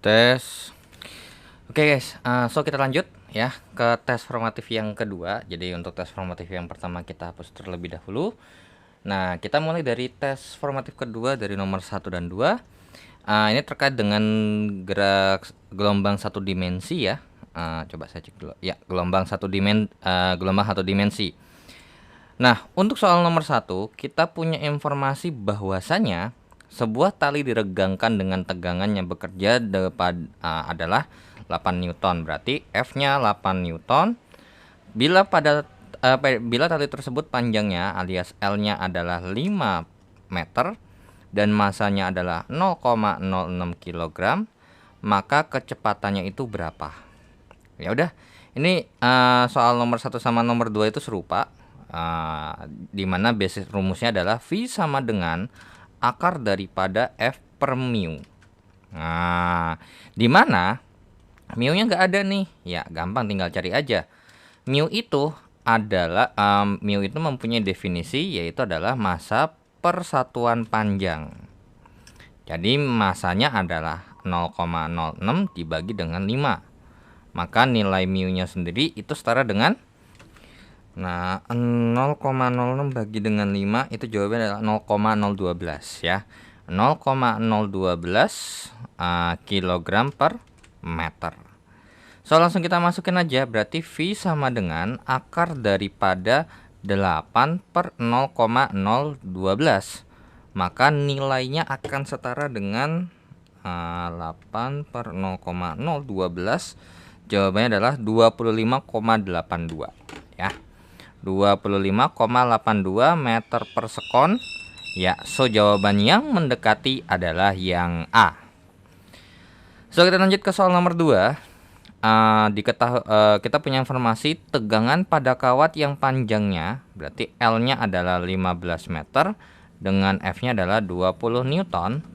Tes. Oke guys, so kita lanjut ya ke tes formatif yang kedua. Jadi untuk tes formatif yang pertama kita hapus terlebih dahulu. Nah, kita mulai dari tes formatif kedua dari nomor 1 dan 2. Ini terkait dengan gerak gelombang satu dimensi ya. Coba saya cek dulu. Ya, gelombang satu dimensi. Nah, untuk soal nomor 1, kita punya informasi bahwasanya sebuah tali diregangkan dengan tegangan yang bekerja adalah 8 Newton. Berarti F-nya 8 Newton. Bila tali tersebut panjangnya alias L-nya adalah 5 meter dan masanya adalah 0,06 kg, maka kecepatannya itu berapa? Ya udah, ini soal nomor 1 sama nomor 2 itu serupa. Di mana basis rumusnya adalah V sama dengan akar daripada F per mu. Nah, di mana mu-nya nggak ada nih? Ya, gampang, tinggal cari aja. Mu itu mempunyai definisi, yaitu adalah massa per satuan panjang. Jadi masanya adalah 0,06 dibagi dengan 5. Maka nilai mu-nya sendiri itu setara dengan 0,06 bagi dengan 5 itu jawabannya adalah 0,012 ya. 0,012 kilogram per meter. So langsung kita masukin aja, berarti V sama dengan akar daripada 8 per 0,012. Maka nilainya akan setara dengan 8 per 0,012. Jawabannya adalah 25,82 ya. 25,82 meter per sekon. Ya, so jawaban yang mendekati adalah yang A. So kita lanjut ke soal nomor 2. Kita punya informasi tegangan pada kawat yang panjangnya, berarti L-nya adalah 15 meter dengan F-nya adalah 20 Newton.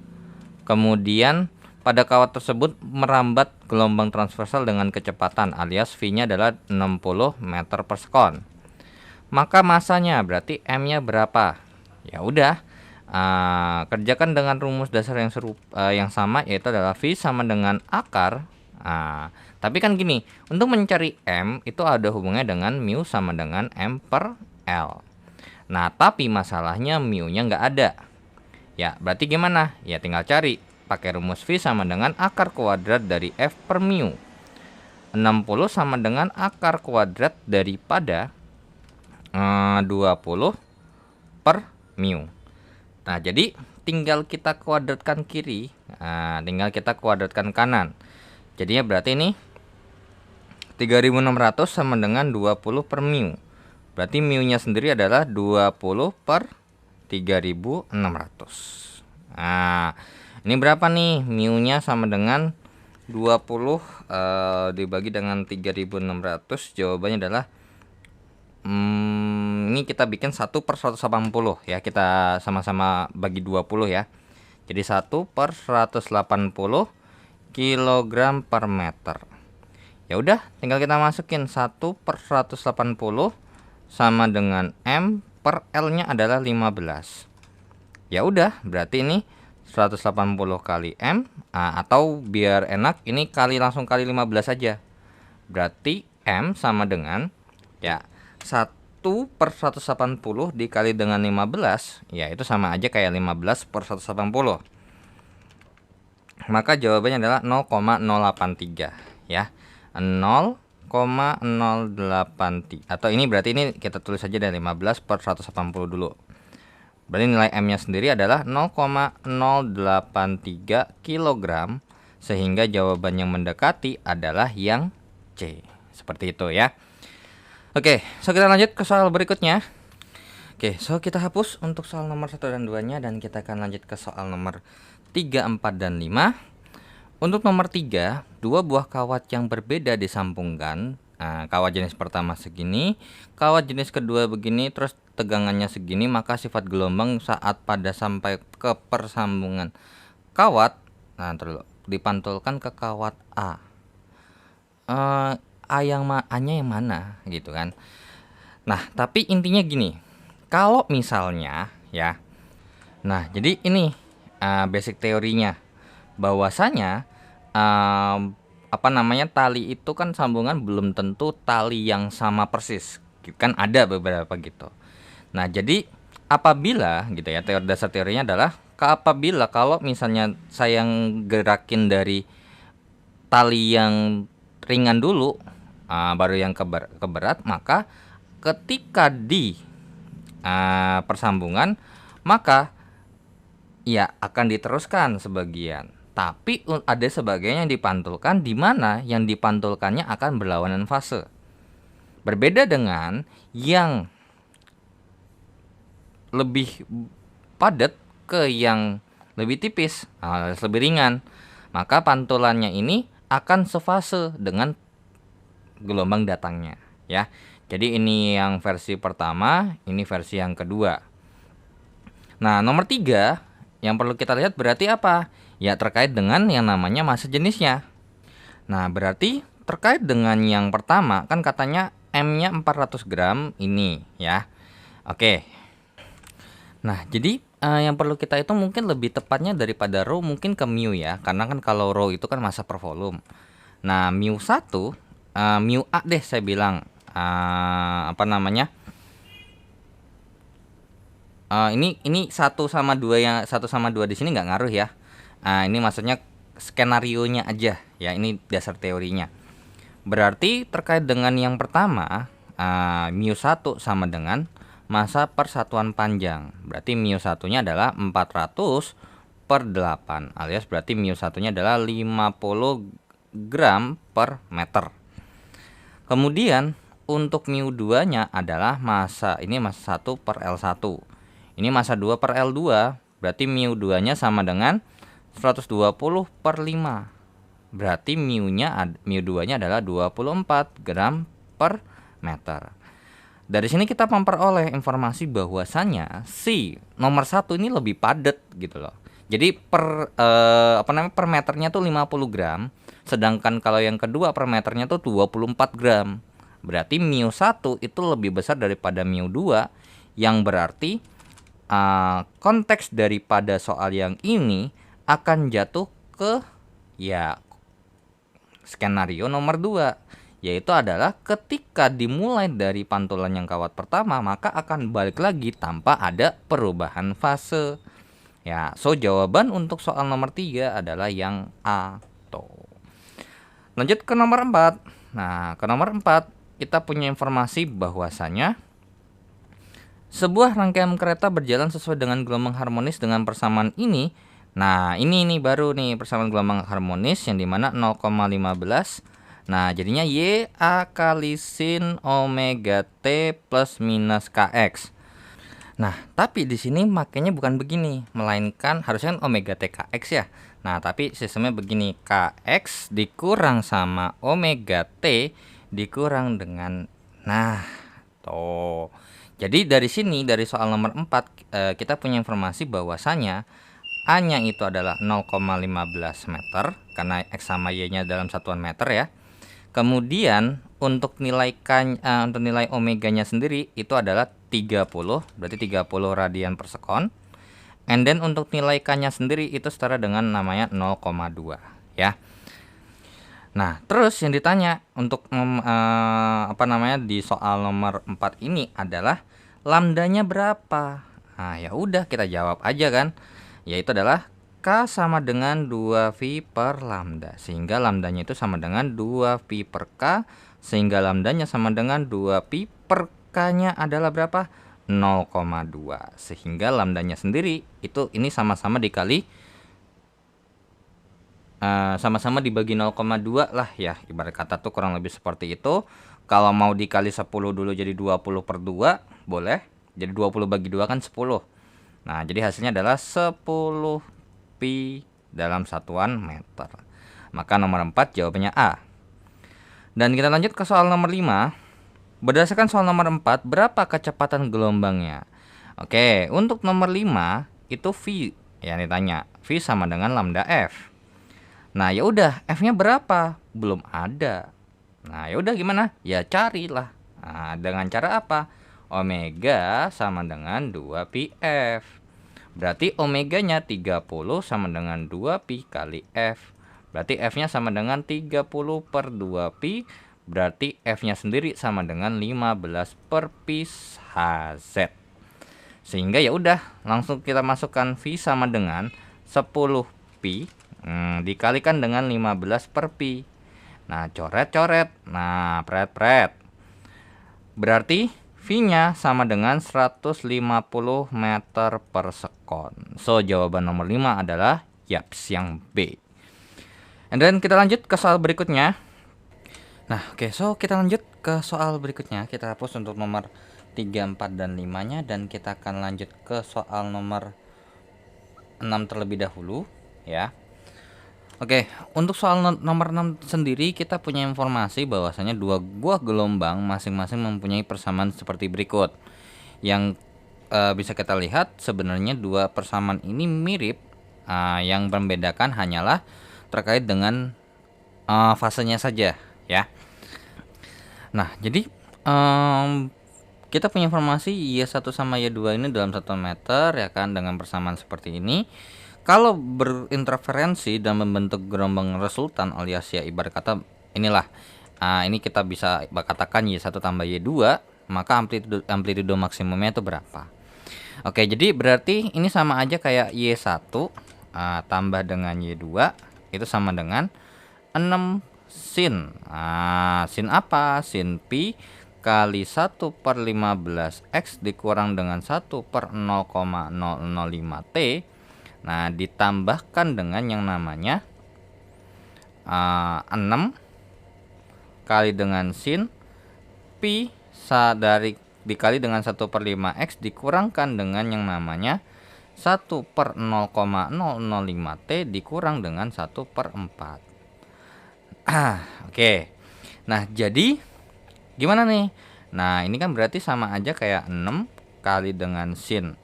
Kemudian pada kawat tersebut merambat gelombang transversal dengan kecepatan alias V-nya adalah 60 meter per sekon. Maka masanya berarti M-nya berapa? Ya udah, kerjakan dengan rumus dasar yang sama, yaitu adalah V sama dengan akar. Tapi kan gini, untuk mencari M itu ada hubungannya dengan mu sama dengan M per L. Nah, tapi masalahnya mu-nya nggak ada. Ya, berarti gimana? Ya tinggal cari. Pakai rumus V sama dengan akar kuadrat dari F per mu. 60 sama dengan akar kuadrat daripada 20 per mu. Nah, jadi tinggal kita kuadratkan kiri, tinggal kita kuadratkan kanan. Jadinya berarti ini 3600 sama dengan 20 per mu. Berarti mu-nya sendiri adalah 20 per 3600. Nah, ini berapa nih? Mu-nya sama dengan 20 dibagi dengan 3600. Jawabannya adalah ini kita bikin 1 per 180 ya. Kita sama-sama bagi 20 ya. Jadi 1 per 180 kilogram per meter. Ya udah, tinggal kita masukin 1 per 180 sama dengan M per L-nya adalah 15. Ya udah, berarti ini 180 kali M, atau biar enak ini langsung kali 15 aja. Berarti M sama dengan ya 1 per 180 dikali dengan 15, ya itu sama aja kayak 15 per 180. Maka jawabannya adalah 0,083 ya. 0,083, atau ini berarti ini kita tulis saja dari 15 per 180 dulu. Berarti nilai M-nya sendiri adalah 0,083 kg, sehingga jawaban yang mendekati adalah yang C. Seperti itu ya. Oke, so kita lanjut ke soal berikutnya. Oke, so kita hapus untuk soal nomor 1 dan 2-nya dan kita akan lanjut ke soal nomor 3, 4, dan 5. Untuk nomor 3, dua buah kawat yang berbeda disambungkan. Kawat jenis pertama segini, kawat jenis kedua begini, terus tegangannya segini, maka sifat gelombang saat pada sampai ke persambungan kawat, dipantulkan ke kawat A. A-nya yang mana gitu kan. Nah, tapi intinya gini, kalau misalnya ya, nah jadi ini basic teorinya, bahwasanya apa namanya, tali itu kan sambungan belum tentu tali yang sama persis, kan ada beberapa gitu. Nah, jadi apabila gitu ya, dasar teorinya adalah apabila kalau misalnya saya gerakin dari tali yang ringan dulu, baru yang ke berat, maka ketika di persambungan, maka ya akan diteruskan sebagian. Tapi ada sebagian yang dipantulkan, di mana yang dipantulkannya akan berlawanan fase. Berbeda dengan yang lebih padat ke yang lebih tipis, lebih ringan, maka pantulannya ini akan sefase dengan gelombang datangnya, ya. Jadi ini yang versi pertama, ini versi yang kedua. Nah, nomor 3 yang perlu kita lihat berarti apa? Ya, terkait dengan yang namanya massa jenisnya. Nah, berarti terkait dengan yang pertama, kan katanya M-nya 400 gram ini, ya. Oke. Nah, jadi yang perlu kita itu mungkin lebih tepatnya daripada rho mungkin ke mu ya. Karena kan kalau rho itu kan massa per volume. Nah, mu 1, mu A deh saya bilang. Apa namanya? Ini 1/2 yang 1/2 di sini nggak ngaruh ya. Ini maksudnya skenarionya aja ya. Ini dasar teorinya. Berarti terkait dengan yang pertama, mu 1 sama dengan massa per satuan panjang. Berarti mu 1-nya adalah 400 per 8, alias berarti mu 1-nya adalah 50 gram per meter. Kemudian untuk mu 2-nya adalah massa, ini massa 1 per L1. Ini massa 2 per L2, berarti mu 2-nya sama dengan 120 per 5. Berarti mu 2-nya adalah 24 gram per meter. Dari sini kita memperoleh informasi bahwasanya si nomor 1 ini lebih padat gitu loh. Jadi per meternya tuh 50 gram, sedangkan kalau yang kedua per meternya tuh 24 gram. Berarti mu 1 itu lebih besar daripada mu 2, yang berarti konteks daripada soal yang ini akan jatuh ke ya skenario nomor 2. Yaitu adalah ketika dimulai dari pantulan yang kawat pertama, maka akan balik lagi tanpa ada perubahan fase. Ya, so jawaban untuk soal nomor 3 adalah yang A. Lanjut ke nomor 4. Nah, ke nomor 4 kita punya informasi bahwasanya sebuah rangkaian kereta berjalan sesuai dengan gelombang harmonis dengan persamaan ini. Nah, ini baru nih persamaan gelombang harmonis yang dimana 0,15. Nah, jadinya YA kali sin omega T plus minus KX. Nah, tapi di sini makanya bukan begini, melainkan harusnya kan omega T KX ya. Nah, tapi sistemnya begini, KX dikurang sama omega T dikurang dengan, nah, tuh. Jadi dari sini, dari soal nomor 4, kita punya informasi bahwasanya A-nya itu adalah 0,15 meter, karena X sama Y-nya dalam satuan meter ya. Kemudian untuk nilai omeganya sendiri itu adalah 30, berarti 30 radian per sekon. And then untuk nilai K-nya sendiri itu setara dengan namanya 0,2 ya. Nah, terus yang ditanya untuk di soal nomor 4 ini adalah lambdanya berapa? Nah, ya udah kita jawab aja kan. Yaitu adalah K sama dengan 2V per lambda, sehingga lambdanya itu sama dengan 2V per K, sehingga lambdanya sama dengan 2V per K-nya adalah berapa? 0,2, sehingga lambdanya sendiri itu ini sama-sama dikali sama-sama dibagi 0,2 lah ya, ibarat kata tuh kurang lebih seperti itu. Kalau mau dikali 10 dulu jadi 20 per 2 boleh, jadi 20 bagi 2 kan 10. Nah, jadi hasilnya adalah 10 pi dalam satuan meter. Maka nomor 4 jawabannya A. Dan kita lanjut ke soal nomor 5. Berdasarkan soal nomor 4, berapa kecepatan gelombangnya? Oke, untuk nomor 5 itu V ya ditanya. V sama dengan lambda F. Nah, ya udah, F-nya berapa? Belum ada. Nah, ya udah gimana? Ya carilah. Nah, dengan cara apa? Omega sama dengan 2pi F. Berarti omeganya 30 sama dengan 2pi kali F. Berarti F-nya sama dengan 30 per 2pi. Berarti F-nya sendiri sama dengan 15 per pi Hz. Sehingga ya udah, langsung kita masukkan V sama dengan 10 pi dikalikan dengan 15 per pi. Nah, coret-coret. Nah, pret-pret. Berarti V-nya sama dengan 150 meter per sekon. So, jawaban nomor 5 adalah yaps, yang B. And then kita lanjut ke soal berikutnya. Nah, oke, so kita lanjut ke soal berikutnya. Kita hapus untuk nomor 3, 4, dan 5-nya. Dan kita akan lanjut ke soal nomor 6 terlebih dahulu, ya. Oke, untuk soal nomor 6 sendiri kita punya informasi bahwasanya dua buah gelombang masing-masing mempunyai persamaan seperti berikut. Yang bisa kita lihat sebenarnya dua persamaan ini mirip, yang membedakan hanyalah terkait dengan fasenya saja, ya. Nah, jadi kita punya informasi Y1 sama Y2 ini dalam 1 meter, ya kan, dengan persamaan seperti ini. Kalau berinterferensi dan membentuk gelombang resultan, alias ya ibarat kata inilah, ini kita bisa katakan Y1 tambah Y2, maka amplitudo maksimumnya itu berapa. Oke, jadi berarti ini sama aja kayak Y1 tambah dengan Y2 itu sama dengan 6 sin. Sin apa? Sin pi kali 1 per 15 X dikurang dengan 1 per 0,005 T. Nah, ditambahkan dengan yang namanya 6 kali dengan sin pi dikali dengan 1 per 5 X dikurangkan dengan yang namanya 1 per 0,005 T dikurang dengan 1 per 4. Oke. Nah, jadi gimana nih? Nah, ini kan berarti sama aja kayak 6 kali dengan sin.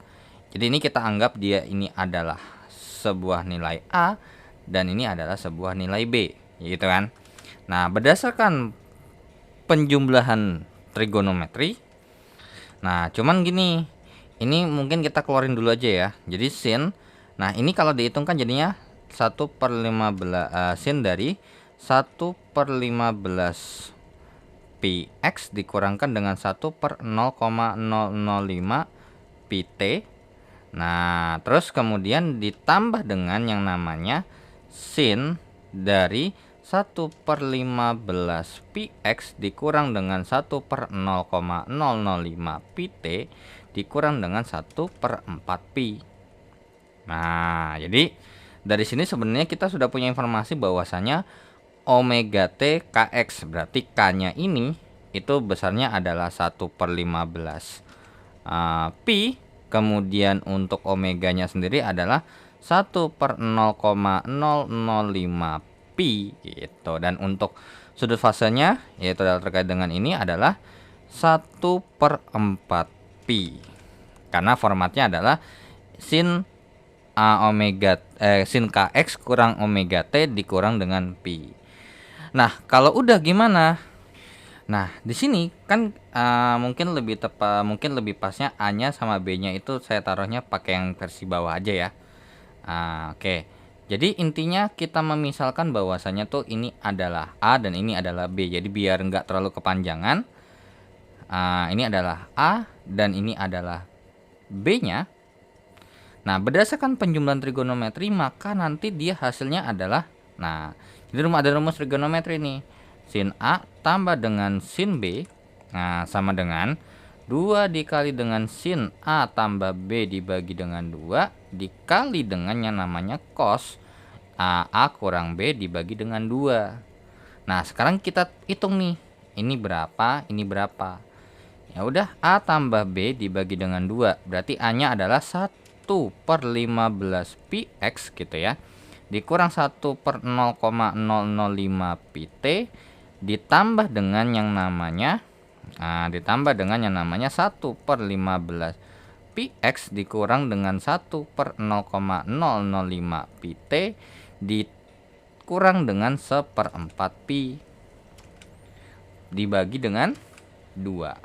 Jadi ini kita anggap dia ini adalah sebuah nilai A dan ini adalah sebuah nilai B, gitu kan. Nah, berdasarkan penjumlahan trigonometri, nah cuman gini, ini mungkin kita keluarin dulu aja ya. Jadi sin, nah ini kalau dihitungkan jadinya 1 per 15 sin dari 1 per 15 pi X dikurangkan dengan 1 per 0,005 pi T. Nah, terus kemudian ditambah dengan yang namanya sin dari 1 per 15 pi X dikurang dengan 1 per 0,005 pi T dikurang dengan 1 per 4 pi. Nah, jadi dari sini sebenarnya kita sudah punya informasi bahwasanya omega T Kx, berarti K-nya ini itu besarnya adalah 1 per 15 pi. Kemudian untuk omeganya sendiri adalah 1 per 0,005 pi gitu. Dan untuk sudut fasenya yaitu terkait dengan ini adalah 1 per 4 pi. Karena formatnya adalah sin sin Kx kurang omega T dikurang dengan pi. Nah, kalau udah gimana? Nah, di sini kan mungkin lebih tepat, mungkin lebih pasnya A-nya sama B-nya itu saya taruhnya pakai yang versi bawah aja ya. Oke. Jadi intinya kita memisalkan bahwasanya tuh ini adalah A dan ini adalah B. Jadi biar nggak terlalu kepanjangan, ini adalah A dan ini adalah B-nya. Nah, berdasarkan penjumlahan trigonometri maka nanti dia hasilnya adalah, nah, jadi ada rumus trigonometri nih. Sin A tambah dengan sin B, nah, sama dengan 2 dikali dengan sin A tambah B dibagi dengan 2 dikali dengan yang namanya cos A kurang B dibagi dengan 2. Nah, sekarang kita hitung nih. Ini berapa, ini berapa. Ya udah, A tambah B dibagi dengan 2. Berarti A-nya adalah 1 per 15 pi X gitu ya. Dikurang 1 per 0,005 pi T ditambah dengan yang namanya 1 per 15 pi X dikurang dengan 1 per 0,005 pi T dikurang dengan 1/4 pi dibagi dengan 2.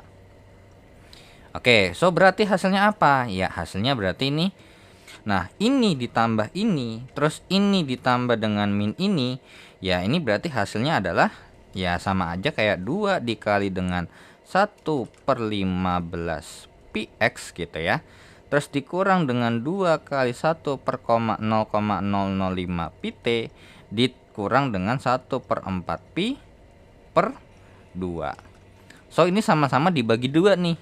Oke, so berarti hasilnya apa? Ya, hasilnya berarti ini Nah, ini ditambah ini, terus ini ditambah dengan min ini, ya ini berarti hasilnya adalah ya sama aja kayak 2 dikali dengan 1/15 px gitu ya. Terus dikurang dengan 2 kali 1 per 0,0005 pt dikurang dengan 1/4 pi per 2. So ini sama-sama dibagi 2 nih.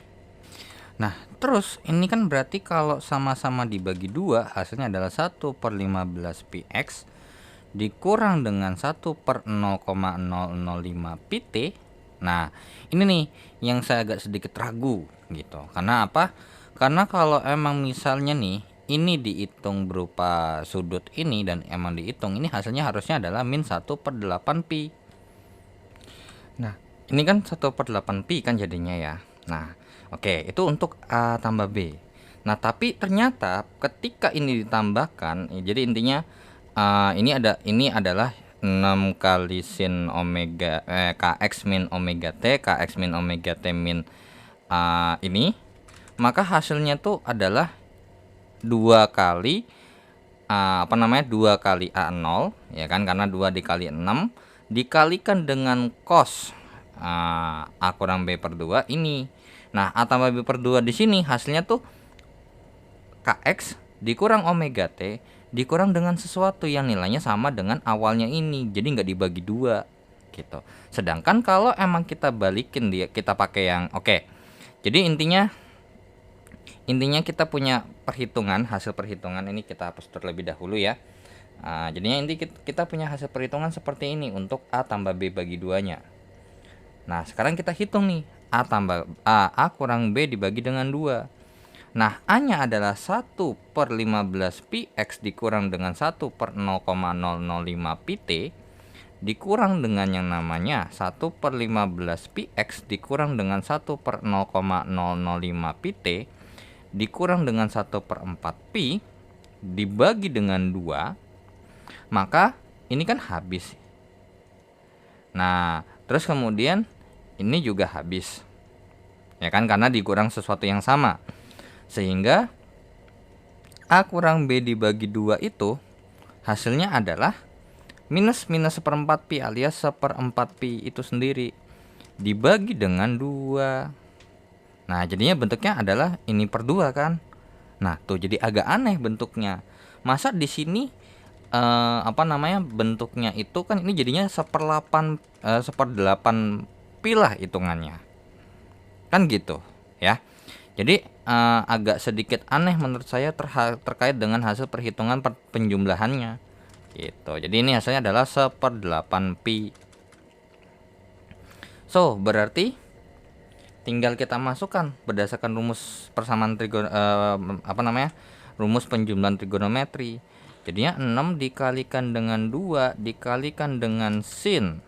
Nah, terus ini kan berarti kalau sama-sama dibagi 2 hasilnya adalah 1/15 px dikurang dengan 1/0,005 pt. Nah, ini nih yang saya agak sedikit ragu gitu. Karena apa? Karena kalau emang misalnya nih ini dihitung berupa sudut ini dan emang dihitung ini hasilnya harusnya adalah min 1/8 pi. Nah, ini kan 1/8 pi kan jadinya ya. Nah, oke, itu untuk A tambah B. Nah, tapi ternyata ketika ini ditambahkan, jadi intinya ini adalah 6 kali sin omega kx min omega t, kx min omega t min ini, maka hasilnya tuh adalah 2 kali 2 kali A0 ya kan, karena 2 dikali 6 dikalikan dengan cos A kurang B per 2 ini. Nah, A tambah B per 2 di sini hasilnya tuh Kx dikurang omega T dikurang dengan sesuatu yang nilainya sama dengan awalnya ini. Jadi nggak dibagi 2 gitu. Sedangkan kalau emang kita balikin dia, kita pakai yang oke. Jadi intinya kita punya perhitungan, hasil perhitungan ini kita hapus terlebih dahulu ya. Jadinya inti kita punya hasil perhitungan seperti ini untuk A tambah B bagi 2-nya. Nah, sekarang kita hitung nih, A kurang B dibagi dengan 2. Nah, A-nya adalah 1/15 px dikurang dengan 1/0,005 pt dikurang dengan yang namanya 1/15 px dikurang dengan 1/0,005 pt dikurang dengan 1/4 pi dibagi dengan 2, maka ini kan habis. Nah, terus kemudian ini juga habis. Ya kan, karena dikurang sesuatu yang sama. Sehingga A kurang B dibagi 2 itu hasilnya adalah minus 1/4 pi alias 1/4 pi itu sendiri dibagi dengan 2. Nah, jadinya bentuknya adalah ini per 2 kan. Nah, tuh jadi agak aneh bentuknya. Masa di sini bentuknya itu kan ini jadinya 1/8 pi lah hitungannya. Kan gitu, ya. Jadi agak sedikit aneh menurut saya terkait dengan hasil perhitungan penjumlahannya. Gitu. Jadi ini hasilnya adalah 1/8 pi. So, berarti tinggal kita masukkan berdasarkan rumus persamaan rumus penjumlahan trigonometri. Jadinya 6 dikalikan dengan 2 dikalikan dengan sin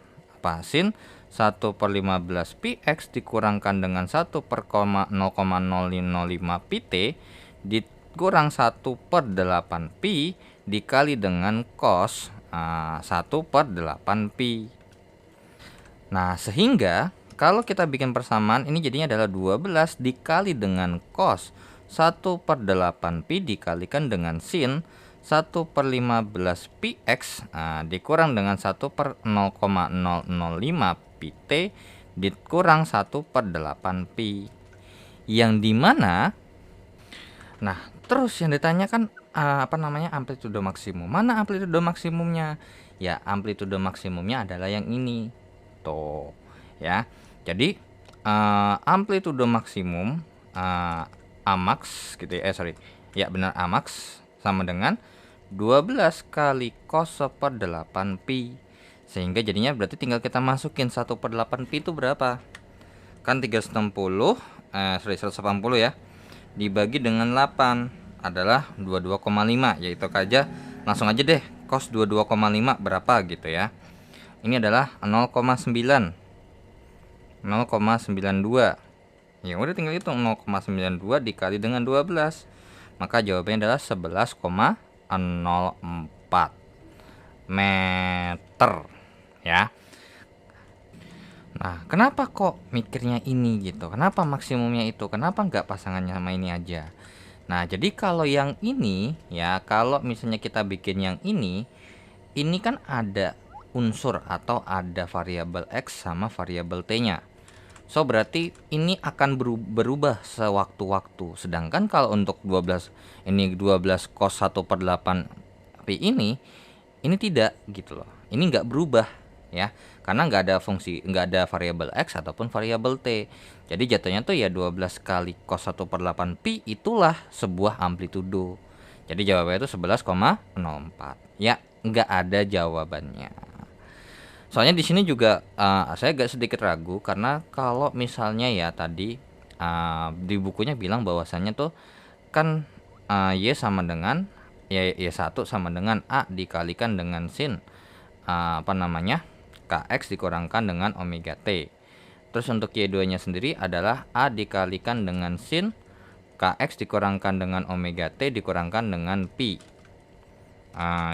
1/15 px dikurangkan dengan 1/0,005 pt dikurang 1/8 pi dikali dengan cos 1/8 pi. Nah, sehingga kalau kita bikin persamaan ini jadinya adalah 12 dikali dengan cos 1/8 pi dikalikan dengan sin 1/15 px dikurang dengan 1/0,005 pt dikurang 1/8 pi. Yang dimana, nah terus yang ditanyakan amplitudo maksimum. Mana amplitudo maksimumnya? Ya, amplitudo maksimumnya adalah yang ini. Tuh, ya. Jadi amplitudo maksimum Amax gitu ya. Ya benar, Amax sama dengan 12 kali cos 1/8 pi. Sehingga jadinya berarti tinggal kita masukin 1/8 pi itu berapa? Kan 180 ya. Dibagi dengan 8 adalah 22,5, yaitu aja langsung aja deh cos 22,5 berapa gitu ya. Ini adalah 0,9. 0,92. Ya udah tinggal hitung 0,92 dikali dengan 12. Maka jawabannya adalah 11,04 meter ya. Nah, kenapa kok mikirnya ini gitu? Kenapa maksimumnya itu? Kenapa nggak pasangannya sama ini aja? Nah, jadi kalau yang ini ya, kalau misalnya kita bikin yang ini kan ada unsur atau ada variabel X sama variabel T-nya. So, berarti ini akan berubah sewaktu-waktu. Sedangkan kalau untuk 12 ini 12 cos 1/8 Pi ini tidak gitu loh. Ini nggak berubah ya. Karena nggak ada fungsi, nggak ada variabel X ataupun variabel T. Jadi jatuhnya tuh ya 12 kali cos 1/8 Pi itulah sebuah amplitudo. Jadi jawabannya itu 11,04. Ya, nggak ada jawabannya. Soalnya di sini juga saya agak sedikit ragu karena kalau misalnya ya tadi di bukunya bilang bahwasannya tuh kan Y sama dengan Y1 sama dengan A dikalikan dengan sin apa namanya Kx dikurangkan dengan omega T. Terus untuk Y2 nya sendiri adalah A dikalikan dengan sin Kx dikurangkan dengan omega T dikurangkan dengan Pi.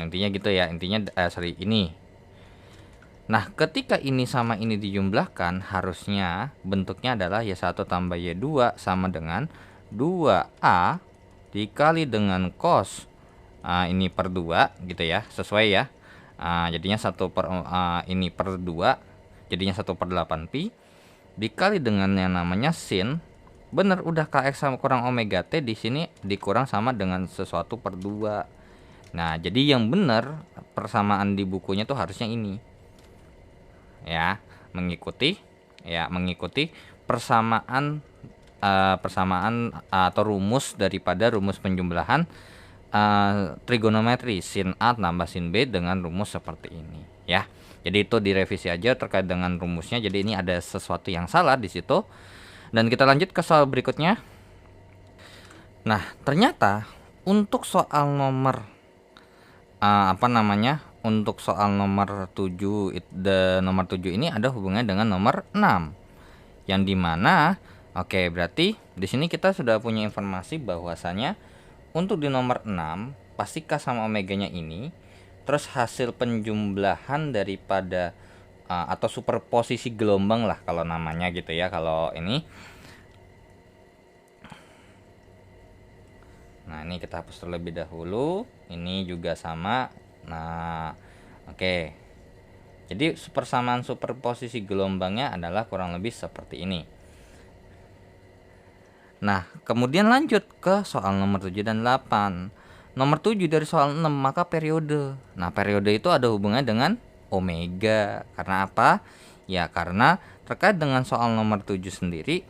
Intinya gitu ya, intinya ini. Nah, ketika ini sama ini dijumlahkan, harusnya bentuknya adalah Y1 tambah Y2 sama dengan 2A dikali dengan cos ini per 2 gitu ya, sesuai ya. Jadinya 1 per ini per 2, jadinya 1/8 Pi dikali dengan yang namanya sin. Bener, udah Kx sama kurang omega T di sini dikurang sama dengan sesuatu per 2. Nah, jadi yang benar persamaan di bukunya tuh harusnya ini. Ya, mengikuti persamaan atau rumus daripada rumus penjumlahan trigonometri sin A tambah sin B dengan rumus seperti ini ya. Jadi itu direvisi aja terkait dengan rumusnya. Jadi ini ada sesuatu yang salah di situ. Dan kita lanjut ke soal berikutnya. Nah, ternyata untuk soal nomor untuk soal nomor 7 nomor 7 ini ada hubungannya dengan nomor 6. Yang dimana berarti di sini kita sudah punya informasi bahwasanya untuk di nomor 6 pasti K sama omeganya ini, terus hasil penjumlahan daripada atau superposisi gelombang lah kalau namanya gitu ya kalau ini. Nah, ini kita hapus terlebih dahulu. Ini juga sama. Nah, oke. Jadi persamaan superposisi gelombangnya adalah kurang lebih seperti ini. Nah, kemudian lanjut ke soal nomor 7 dan 8. Nomor 7 dari soal 6, maka periode. Nah, periode itu ada hubungannya dengan omega. Karena apa? Ya, karena terkait dengan soal nomor 7 sendiri,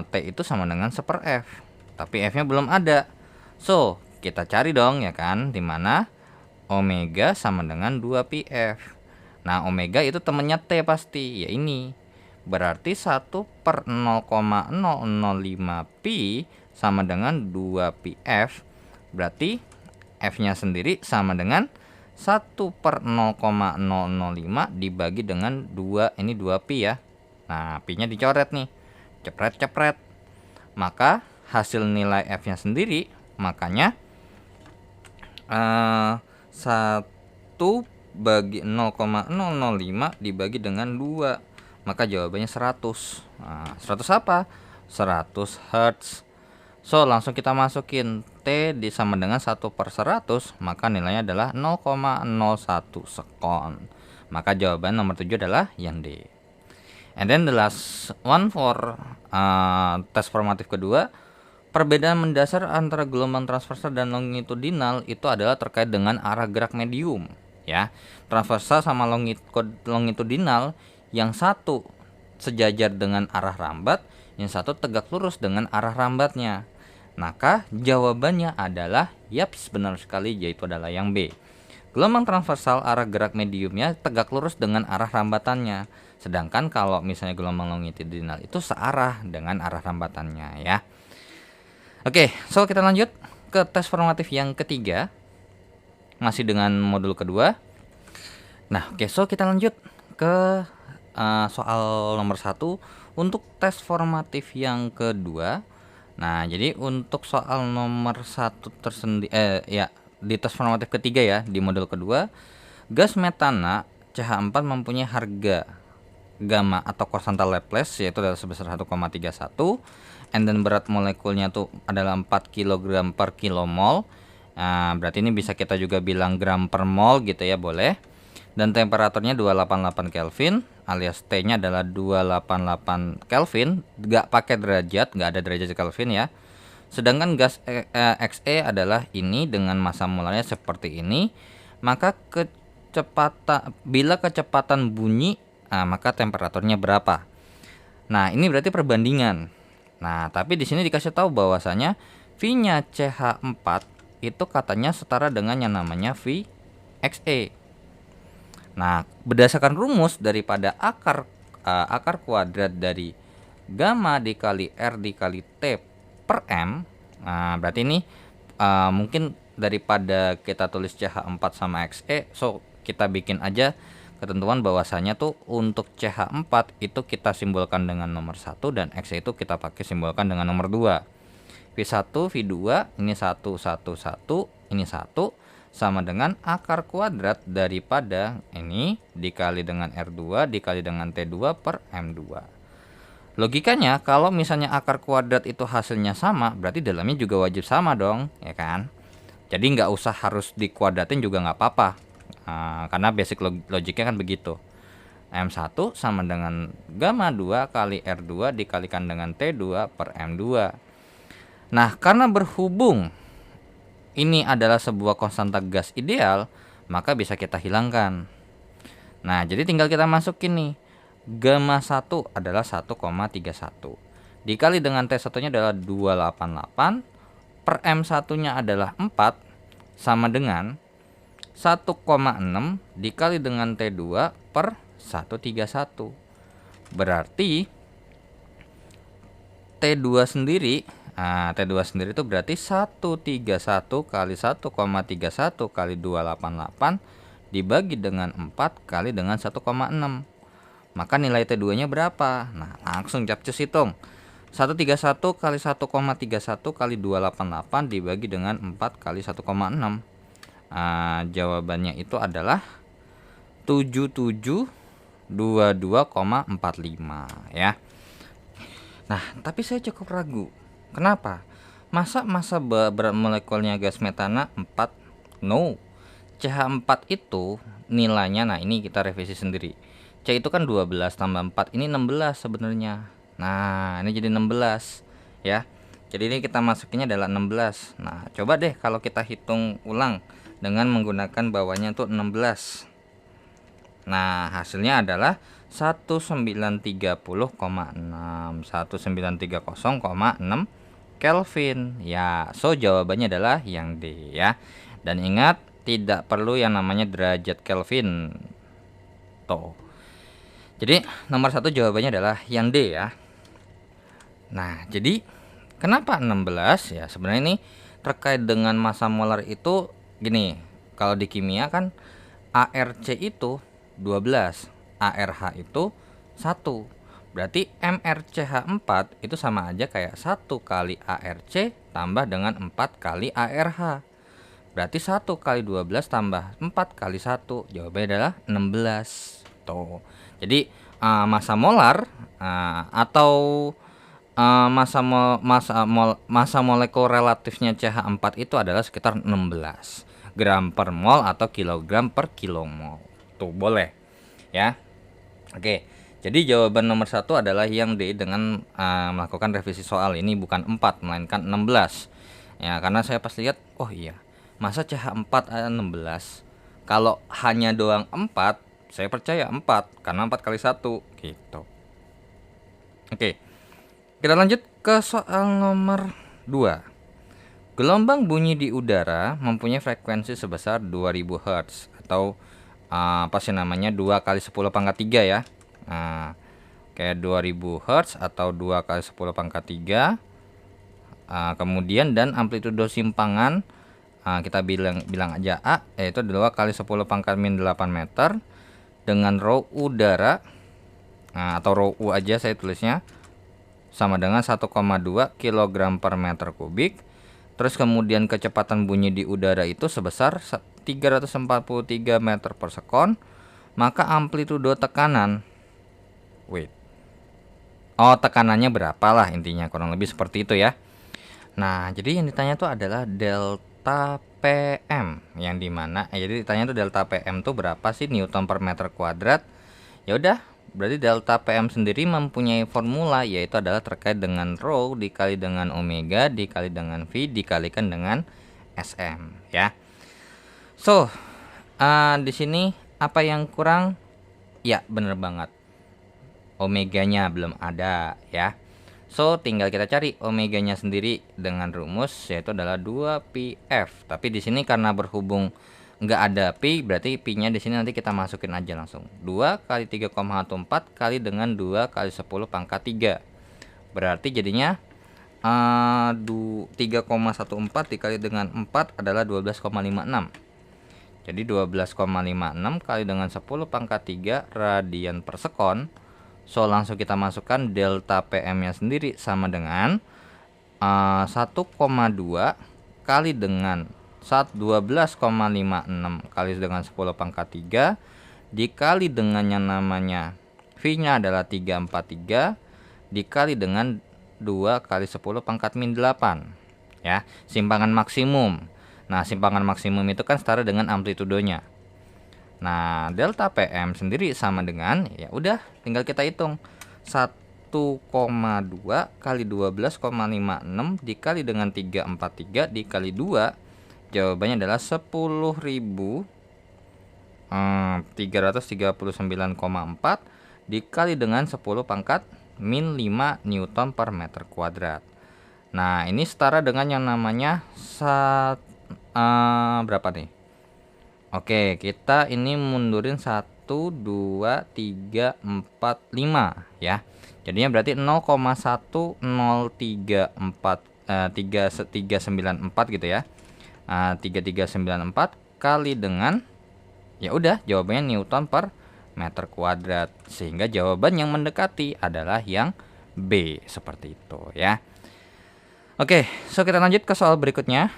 T itu sama dengan 1/F. Tapi F-nya belum ada. So, kita cari dong ya kan, dimana omega sama dengan 2πf. Nah, omega itu temennya T pasti, ya ini. Berarti 1/0,005 pi sama dengan 2πf. Berarti F-nya sendiri sama dengan 1/0,005 dibagi dengan 2, ini 2pi ya. Nah, pi-nya dicoret nih. Cepret-cepret. Maka hasil nilai F-nya sendiri, makanya 1 bagi 0,005 dibagi dengan 2, maka jawabannya 100. Nah, 100 apa? 100 Hz. So, langsung kita masukin T sama dengan 1/100, maka nilainya adalah 0,01 sekon. Maka jawaban nomor 7 adalah yang D. And then the last one for tes formatif kedua, perbedaan mendasar antara gelombang transversal dan longitudinal itu adalah terkait dengan arah gerak medium ya. Transversal sama longitudinal, yang satu sejajar dengan arah rambat, yang satu tegak lurus dengan arah rambatnya. Maka jawabannya adalah yaps, benar sekali, yaitu adalah yang B. Gelombang transversal arah gerak mediumnya tegak lurus dengan arah rambatannya. Sedangkan kalau misalnya gelombang longitudinal itu searah dengan arah rambatannya ya. Oke, so kita lanjut ke tes formatif yang ketiga. Masih dengan modul kedua. Nah, oke, so kita lanjut ke soal nomor 1 untuk tes formatif yang kedua. Nah, jadi untuk soal nomor 1 tersendiri di tes formatif ketiga ya, di modul kedua, gas metana CH4 mempunyai harga gamma atau konstanta Laplace yaitu adalah sebesar 1,31, and then berat molekulnya tuh adalah 4 kg per kilomol. Berarti ini bisa kita juga bilang gram per mol gitu ya, boleh. Dan temperaturnya 288 Kelvin alias T-nya adalah 288 Kelvin, nggak pakai derajat, nggak ada derajat Kelvin ya. Sedangkan gas Xe adalah ini dengan massa molarnya seperti ini, maka bila kecepatan bunyi, maka temperaturnya berapa? Nah, ini berarti perbandingan. Nah, tapi di sini dikasih tahu bahwasanya V-nya CH4 itu katanya setara dengan yang namanya Vxe. Nah, berdasarkan rumus daripada akar kuadrat dari gamma dikali R dikali T per M, berarti ini mungkin daripada kita tulis CH4 sama Xe, so kita bikin aja ketentuan bahwasanya tuh untuk CH4 itu kita simbolkan dengan nomor 1 dan Xe itu kita pakai simbolkan dengan nomor 2. V1, V2, ini 1, 1, 1, ini 1 sama dengan akar kuadrat daripada ini dikali dengan R2 dikali dengan T2 per M2. Logikanya kalau misalnya akar kuadrat itu hasilnya sama, berarti dalamnya juga wajib sama dong, ya kan? Jadi nggak usah harus dikuadratin juga nggak apa-apa, karena basic logiknya kan begitu. M1 sama dengan gamma 2 kali R2 dikalikan dengan T2 per M2. Nah, karena berhubung ini adalah sebuah konstanta gas ideal, maka bisa kita hilangkan. Nah, jadi tinggal kita masukin nih. Gamma 1 adalah 1,31. Dikali dengan T1-nya adalah 288. Per M1-nya adalah 4. Sama dengan 1,6 dikali dengan T2 per 131. Berarti T2 sendiri, T2 sendiri itu berarti 131 kali 1,31 kali 288 dibagi dengan 4 kali dengan 1,6. Maka nilai T2 nya berapa? Nah, langsung capcus hitung. 131 kali 1,31 kali 288 dibagi dengan 4 kali 1,6. Jawabannya itu adalah 7722,45 ya. Nah, tapi saya cukup ragu. Kenapa? Masa berat molekulnya gas metana 4? No. CH4 itu nilainya, nah ini kita revisi sendiri. C itu kan 12 tambah 4, ini 16 sebenarnya. Nah, ini jadi 16 ya. Jadi ini kita masukinnya adalah 16. Nah, coba deh kalau kita hitung ulang dengan menggunakan bawahnya untuk 16. Nah, hasilnya adalah 1930,6 Kelvin. Ya, so jawabannya adalah yang D ya. Dan ingat, tidak perlu yang namanya derajat Kelvin. Tuh. Jadi nomor 1 jawabannya adalah yang D ya. Nah, jadi kenapa 16 ya? Sebenarnya ini terkait dengan massa molar itu gini. Kalau di kimia kan ARC itu 12, ARH itu 1. Berarti MrCH4 itu sama aja kayak 1 kali ARC tambah dengan 4 kali ARH. Berarti 1 kali 12 tambah 4 kali 1. Jawabannya adalah 16. Tuh. Jadi massa molar atau massa molekul relatifnya CH4 itu adalah sekitar 16 gram per mol atau kilogram per kilomol. Tuh, boleh ya. Oke. Jadi jawaban nomor 1 adalah yang D dengan melakukan revisi soal ini bukan 4 melainkan 16. Ya, karena saya pas lihat, oh iya, masa CH4 ada 16. Kalau hanya doang 4, saya percaya 4 karena 4 kali 1 gitu. Oke. Kita lanjut ke soal nomor 2. Gelombang bunyi di udara mempunyai frekuensi sebesar 2000 Hz atau apa sih namanya 2 kali 10 pangkat 3 ya. Kayak 2000 Hz atau 2 kali 10 pangkat 3. Kemudian dan amplitudo simpangan kita bilang aja A, yaitu 2 kali 10 pangkat min 8 meter dengan rho udara atau rho U aja saya tulisnya sama dengan 1,2 kg per meter kubik. Terus kemudian kecepatan bunyi di udara itu sebesar 343 meter per sekon. Maka amplitudo tekanan Oh, tekanannya berapa lah intinya, kurang lebih seperti itu ya. Nah, jadi yang ditanya tuh adalah delta PM, yang dimana jadi ditanya tuh delta PM tuh berapa sih Newton per meter kuadrat. Ya udah, berarti delta PM sendiri mempunyai formula, yaitu adalah terkait dengan rho dikali dengan omega dikali dengan V dikalikan dengan SM ya. So, di sini apa yang kurang? Ya, bener banget. Omeganya belum ada ya. So, tinggal kita cari omeganya sendiri dengan rumus, yaitu adalah 2πf. Tapi di sini karena berhubung nggak ada pi, berarti pi-nya di sini nanti kita masukin aja langsung. 2 kali 3,14 kali dengan 2 kali 10 pangkat 3. Berarti jadinya 3,14 dikali dengan 4 adalah 12,56. Jadi 12,56 kali dengan 10 pangkat 3 radian per sekon. So, langsung kita masukkan delta PM-nya sendiri sama dengan 1,2 kali dengan 12,56 kali dengan 10 pangkat 3 dikali dengan yang namanya V-nya adalah 343 dikali dengan 2 kali 10 pangkat min 8 ya, simpangan maksimum. Nah, simpangan maksimum itu kan setara dengan amplitudonya. Nah, delta PM sendiri sama dengan, ya udah tinggal kita hitung 1,2 kali 12,56 dikali dengan 343 dikali 2, jawabannya adalah 10.339,4 dikali dengan 10 pangkat min 5 Newton per meter kuadrat. Nah, ini setara dengan yang namanya berapa nih? Oke, kita ini mundurin 1, 2, 3, 4, 5 ya. Jadinya berarti 0,10394 gitu ya. 3394 kali dengan, ya udah jawabannya Newton per meter kuadrat. Sehingga jawaban yang mendekati adalah yang B, seperti itu ya. Oke, so kita lanjut ke soal berikutnya.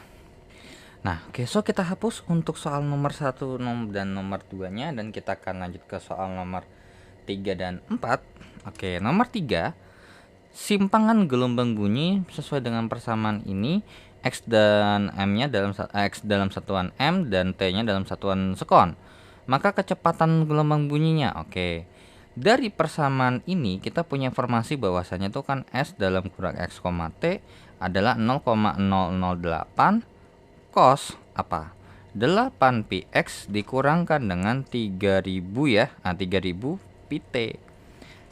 Nah, oke, so kita hapus untuk soal nomor 1 dan nomor 2-nya, dan kita akan lanjut ke soal nomor 3 dan 4. Oke, nomor 3, simpangan gelombang bunyi sesuai dengan persamaan ini, X dan M-nya X dalam satuan M dan T-nya dalam satuan sekon. Maka kecepatan gelombang bunyinya, oke. Dari persamaan ini kita punya informasi bahwasanya itu kan S dalam kurang X, T adalah 0,008 cos apa? 8πx dikurangkan dengan 3000 ya. 3000 pt.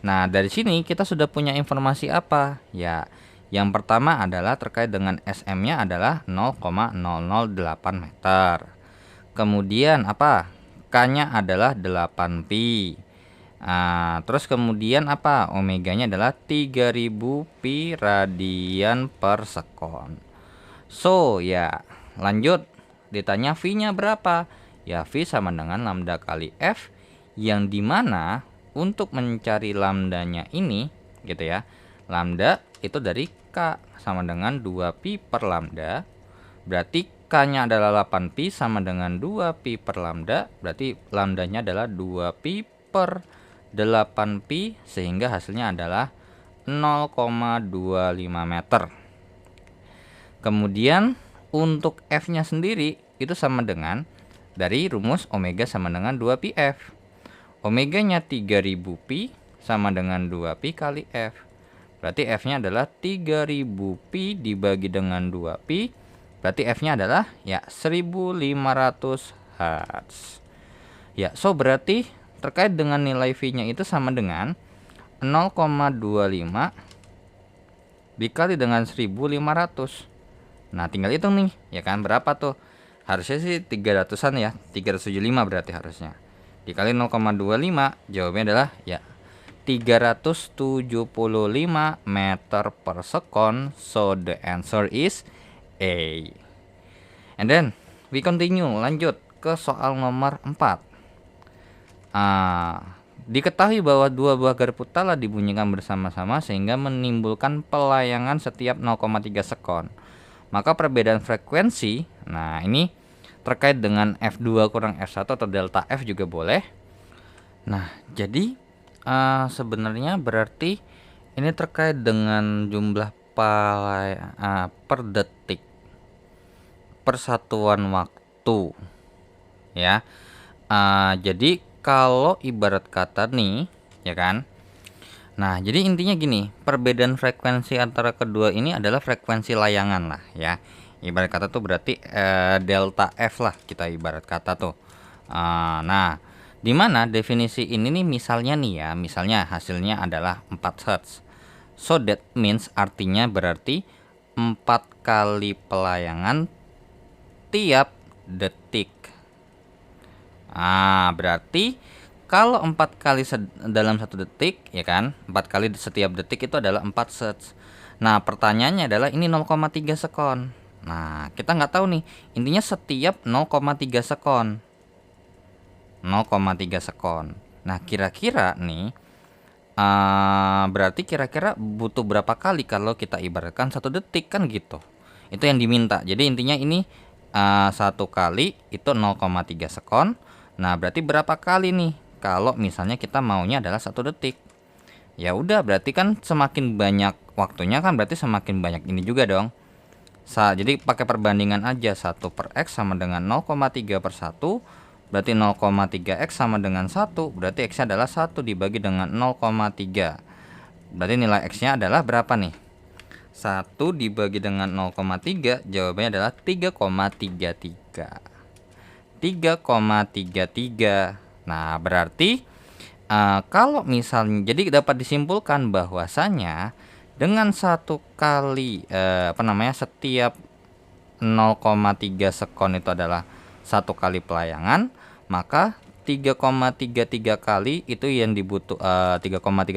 Nah, dari sini kita sudah punya informasi apa? Ya, yang pertama adalah terkait dengan SM-nya adalah 0,008 meter. Kemudian apa? K-nya adalah 8pi. Terus kemudian apa? Omeganya adalah 3000 pi radian per sekon. So, ya, lanjut, ditanya V-nya berapa? Ya, V sama dengan lambda kali F, yang dimana untuk mencari lambdanya ini gitu ya, lambda itu dari K sama dengan 2pi per lambda. Berarti K-nya adalah 8pi sama dengan 2pi per lambda. Berarti lambdanya adalah 2pi per 8pi, sehingga hasilnya adalah 0,25 meter. Kemudian untuk F-nya sendiri itu sama dengan dari rumus omega sama dengan 2πf. Omeganya 3000 pi sama dengan 2pi kali F. Berarti F-nya adalah 3000 pi dibagi dengan 2pi. Berarti F-nya adalah ya 1500 Hz. Ya, so berarti terkait dengan nilai V-nya itu sama dengan 0,25 dikali dengan 1500. Nah, tinggal hitung nih, ya kan, berapa tuh? Harusnya sih 300-an ya, 375 berarti harusnya. Dikali 0,25, jawabannya adalah ya 375 meter per sekon. So the answer is A. And then we continue, lanjut ke soal nomor 4. Diketahui bahwa dua buah garpu telah dibunyikan bersama-sama sehingga menimbulkan pelayangan setiap 0,3 sekon. Maka perbedaan frekuensi, nah ini terkait dengan F2 kurang F1 atau delta F juga boleh. Nah, jadi sebenarnya berarti Ini terkait dengan jumlah per detik, persatuan waktu, ya. Jadi kalau ibarat kata nih, ya kan. Nah, jadi intinya gini, perbedaan frekuensi antara kedua ini adalah frekuensi layangan lah, ya. Ibarat kata tuh berarti delta F lah kita ibarat kata tuh. Nah, di mana definisi ini nih misalnya nih ya, misalnya hasilnya adalah 4 Hz. So that means artinya berarti 4 kali pelayangan tiap detik. Berarti kalau 4 kali dalam 1 detik, ya kan, 4 kali setiap detik itu adalah 4 Hz. Nah, pertanyaannya adalah ini 0,3 sekon. Nah, kita nggak tahu nih, intinya setiap 0,3 sekon. 0,3 sekon. Nah, kira-kira nih, berarti kira-kira butuh berapa kali kalau kita ibaratkan 1 detik kan gitu. Itu yang diminta. Jadi intinya ini 1 kali itu 0,3 sekon. Nah, berarti berapa kali nih kalau misalnya kita maunya adalah 1 detik. Ya udah, berarti kan semakin banyak waktunya kan berarti semakin banyak ini juga dong. Jadi pakai perbandingan aja, 1 per X sama dengan 0,3 per 1, berarti 0,3 X sama dengan 1, berarti X nya adalah 1 dibagi dengan 0,3. Berarti nilai X nya adalah berapa nih? 1 dibagi dengan 0,3, jawabannya adalah 3,33. 3,33. Nah, berarti kalau misalnya, jadi dapat disimpulkan bahwasanya dengan 1 kali setiap 0,3 sekon itu adalah 1 kali pelayangan, maka 3,33 kali itu yang 3,3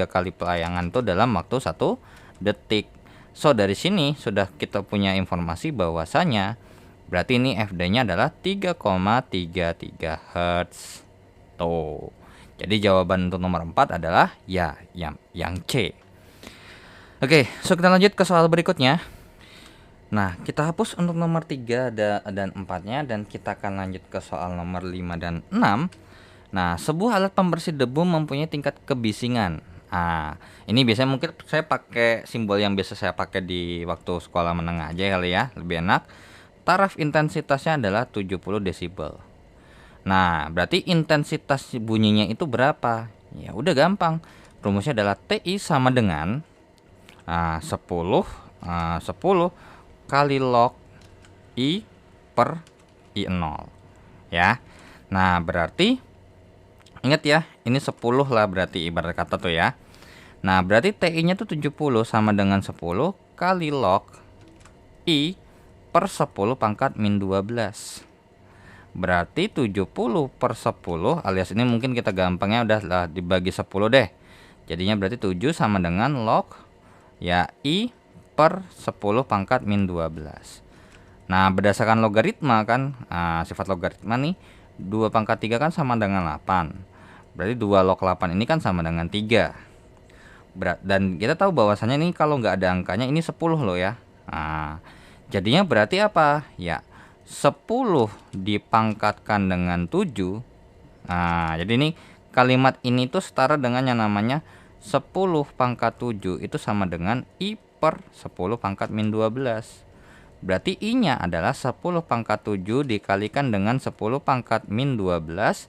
kali pelayangan itu dalam waktu 1 detik. So dari sini sudah kita punya informasi bahwasanya berarti ini FD-nya adalah 3,33 Hz. Tuh. Jadi jawaban untuk nomor 4 adalah ya yang C. Oke, so kita lanjut ke soal berikutnya. Nah, kita hapus untuk nomor 3 dan 4-nya dan kita akan lanjut ke soal nomor 5 dan 6. Nah, sebuah alat pembersih debu mempunyai tingkat kebisingan. Ini biasanya mungkin saya pakai simbol yang biasa saya pakai di waktu sekolah menengah aja kali ya, lebih enak. Taraf intensitasnya adalah 70 desibel. Nah, berarti intensitas bunyinya itu berapa? Ya udah gampang. Rumusnya adalah TI sama dengan 10 kali log I per I0, ya. Nah, berarti ingat ya, ini 10 lah berarti ibarat kata tuh ya. Nah, berarti TI-nya tuh 70 sama dengan 10 kali log I per 10 pangkat min 12. Berarti 70 per 10 alias ini mungkin kita gampangnya udah lah dibagi 10 deh. Jadinya berarti 7 sama dengan log ya I per 10 pangkat min 12. Nah, berdasarkan logaritma kan, sifat logaritma nih, 2 pangkat 3 kan sama dengan 8. Berarti 2 log 8 ini kan sama dengan 3. Dan kita tahu bahwasannya ini kalau nggak ada angkanya ini 10 loh ya. Jadinya berarti apa? Ya, 10 dipangkatkan dengan 7. Jadi ini kalimat ini tuh setara dengan yang namanya 10 pangkat 7 itu sama dengan I per 10 pangkat min 12. Berarti I-nya adalah 10 pangkat 7 dikalikan dengan 10 pangkat min 12.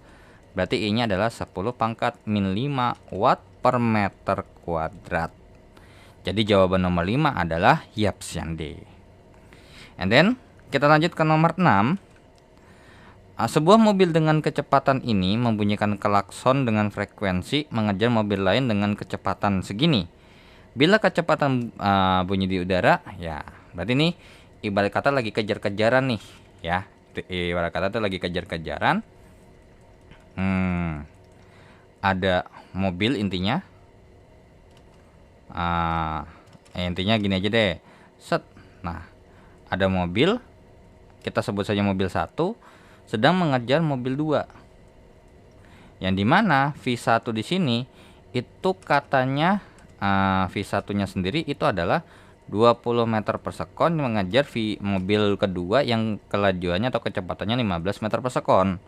Berarti I-nya adalah 10 pangkat min 5 watt per meter kuadrat. Jadi jawaban nomor 5 adalah option D. And then kita lanjut ke nomor 6. Sebuah mobil dengan kecepatan ini membunyikan klakson dengan frekuensi mengejar mobil lain dengan kecepatan segini. Bila kecepatan bunyi di udara, ya berarti ini ibarat kata lagi kejar-kejaran nih, ya. Ibarat kata tuh lagi kejar-kejaran. Ada mobil intinya. Intinya gini aja deh. Set. Nah, ada mobil, kita sebut saja mobil 1 sedang mengejar mobil 2. Yang dimana V1 di sini itu katanya V1-nya sendiri itu adalah 20 meter per sekon mengejar mobil kedua yang kelajuannya atau kecepatannya 15 meter per sekon.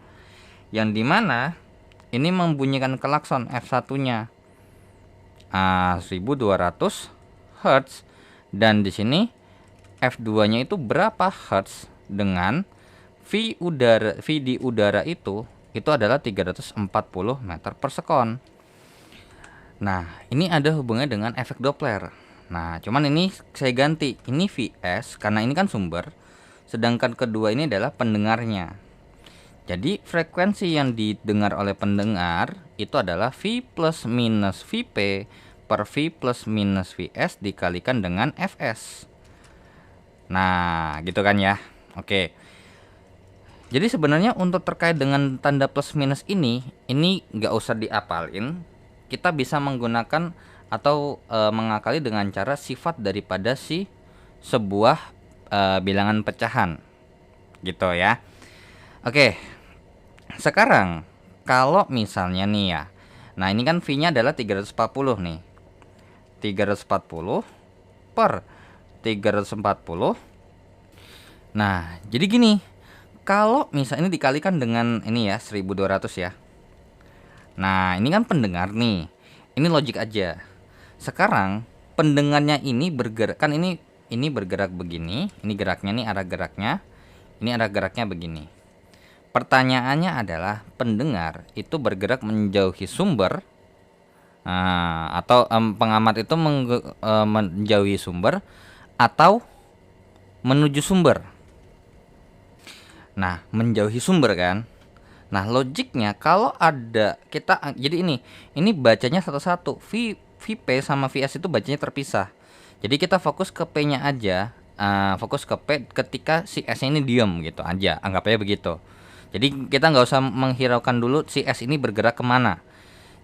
Yang dimana ini membunyikan klakson F1-nya. 1200 Hz, dan di sini F2-nya itu berapa Hz dengan V di udara itu adalah 340 meter per sekon. Nah, ini ada hubungannya dengan efek Doppler. Nah, cuman ini saya ganti, ini Vs karena ini kan sumber, sedangkan kedua ini adalah pendengarnya. Jadi frekuensi yang didengar oleh pendengar itu adalah V plus minus Vp per V plus minus Vs dikalikan dengan Fs. Nah, gitu kan ya. Oke. Jadi sebenarnya untuk terkait dengan tanda plus minus ini nggak usah diapalin. Kita bisa menggunakan atau mengakali dengan cara sifat daripada sebuah bilangan pecahan, gitu ya. Oke. Sekarang kalau misalnya nih ya. Nah, ini kan V-nya adalah 340 nih. 340 per 340. Nah, jadi gini. Kalau misalnya ini dikalikan dengan ini ya 1200 ya. Nah, ini kan pendengar nih. Ini logik aja. Sekarang pendengarnya ini bergerak, kan ini bergerak begini, ini geraknya nih, arah geraknya. Ini arah geraknya begini. Pertanyaannya adalah pendengar itu bergerak menjauhi sumber, atau pengamat itu menjauhi sumber atau menuju sumber. Nah, menjauhi sumber kan. Nah, logiknya kalau ada kita, jadi ini bacanya satu-satu. Vp sama Vs itu bacanya terpisah. Jadi kita fokus ke P-nya aja. Fokus ke P ketika si S ini diam gitu aja. Anggap aja begitu. Jadi kita nggak usah menghiraukan dulu si S ini bergerak kemana.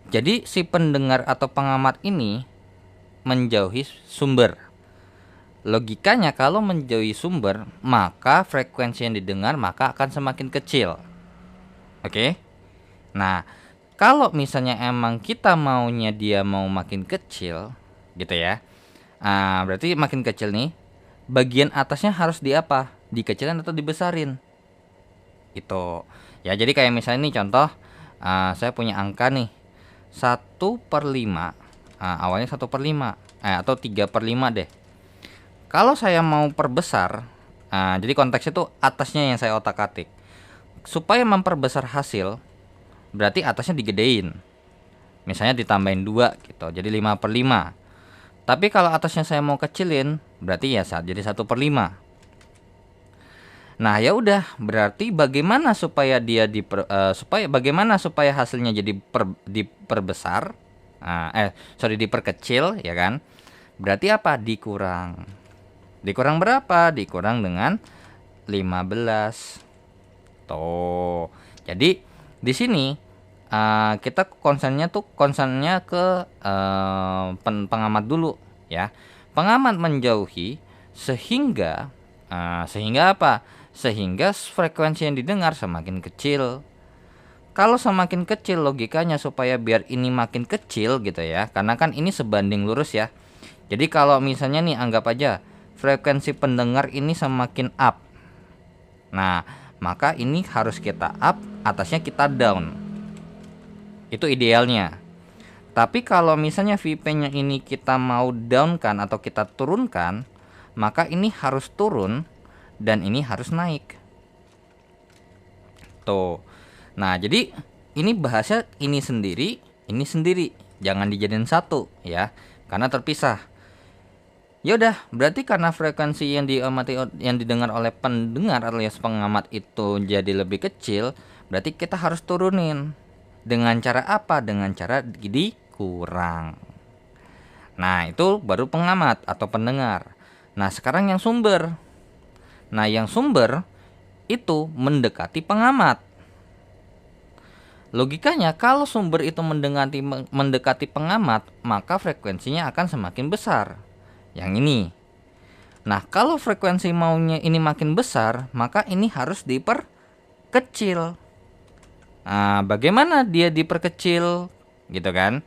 Jadi si pendengar atau pengamat ini menjauhi sumber. Logikanya kalau menjauhi sumber, maka frekuensi yang didengar maka akan semakin kecil. Oke. Nah, kalau misalnya emang kita maunya dia mau makin kecil gitu ya. Berarti makin kecil nih, bagian atasnya harus dikecilin atau dibesarin. Itu. Ya, jadi kayak misalnya nih contoh, saya punya angka nih 1/5. Awalnya 1/5 atau 3/5 deh. Kalau saya mau perbesar, jadi konteksnya itu atasnya yang saya otak-atik. Supaya memperbesar hasil, berarti atasnya digedein. Misalnya ditambahin 2 gitu, jadi 5/5. Tapi kalau atasnya saya mau kecilin, berarti ya jadi 1/5. Nah, ya udah, berarti bagaimana supaya supaya hasilnya jadi diperbesar? Diperkecil ya kan? Berarti apa? Dikurang. Dikurang berapa? Dikurang dengan 15. Tuh. Jadi di sini kita konsennya ke pengamat dulu ya. Pengamat menjauhi sehingga apa? Sehingga frekuensi yang didengar semakin kecil. Kalau semakin kecil logikanya supaya biar ini makin kecil gitu ya. Karena kan ini sebanding lurus ya. Jadi kalau misalnya nih anggap aja frekuensi pendengar ini semakin up. Nah, maka ini harus kita up, atasnya kita down. Itu idealnya. Tapi kalau misalnya Vp-nya ini kita mau down kan atau kita turunkan, maka ini harus turun dan ini harus naik. Tuh. Nah, jadi ini bahasa ini sendiri. Jangan dijadiin satu ya, karena terpisah. Ya udah, berarti karena frekuensi yang didengar oleh pendengar alias pengamat itu jadi lebih kecil, berarti kita harus turunin. Dengan cara apa? Dengan cara dikurang. Nah, itu baru pengamat atau pendengar. Nah, sekarang yang sumber. Nah, yang sumber itu mendekati pengamat. Logikanya kalau sumber itu mendekati pengamat, maka frekuensinya akan semakin besar. Yang ini. Nah, kalau frekuensi maunya ini makin besar, maka ini harus diperkecil. Nah, bagaimana dia diperkecil? Gitu kan?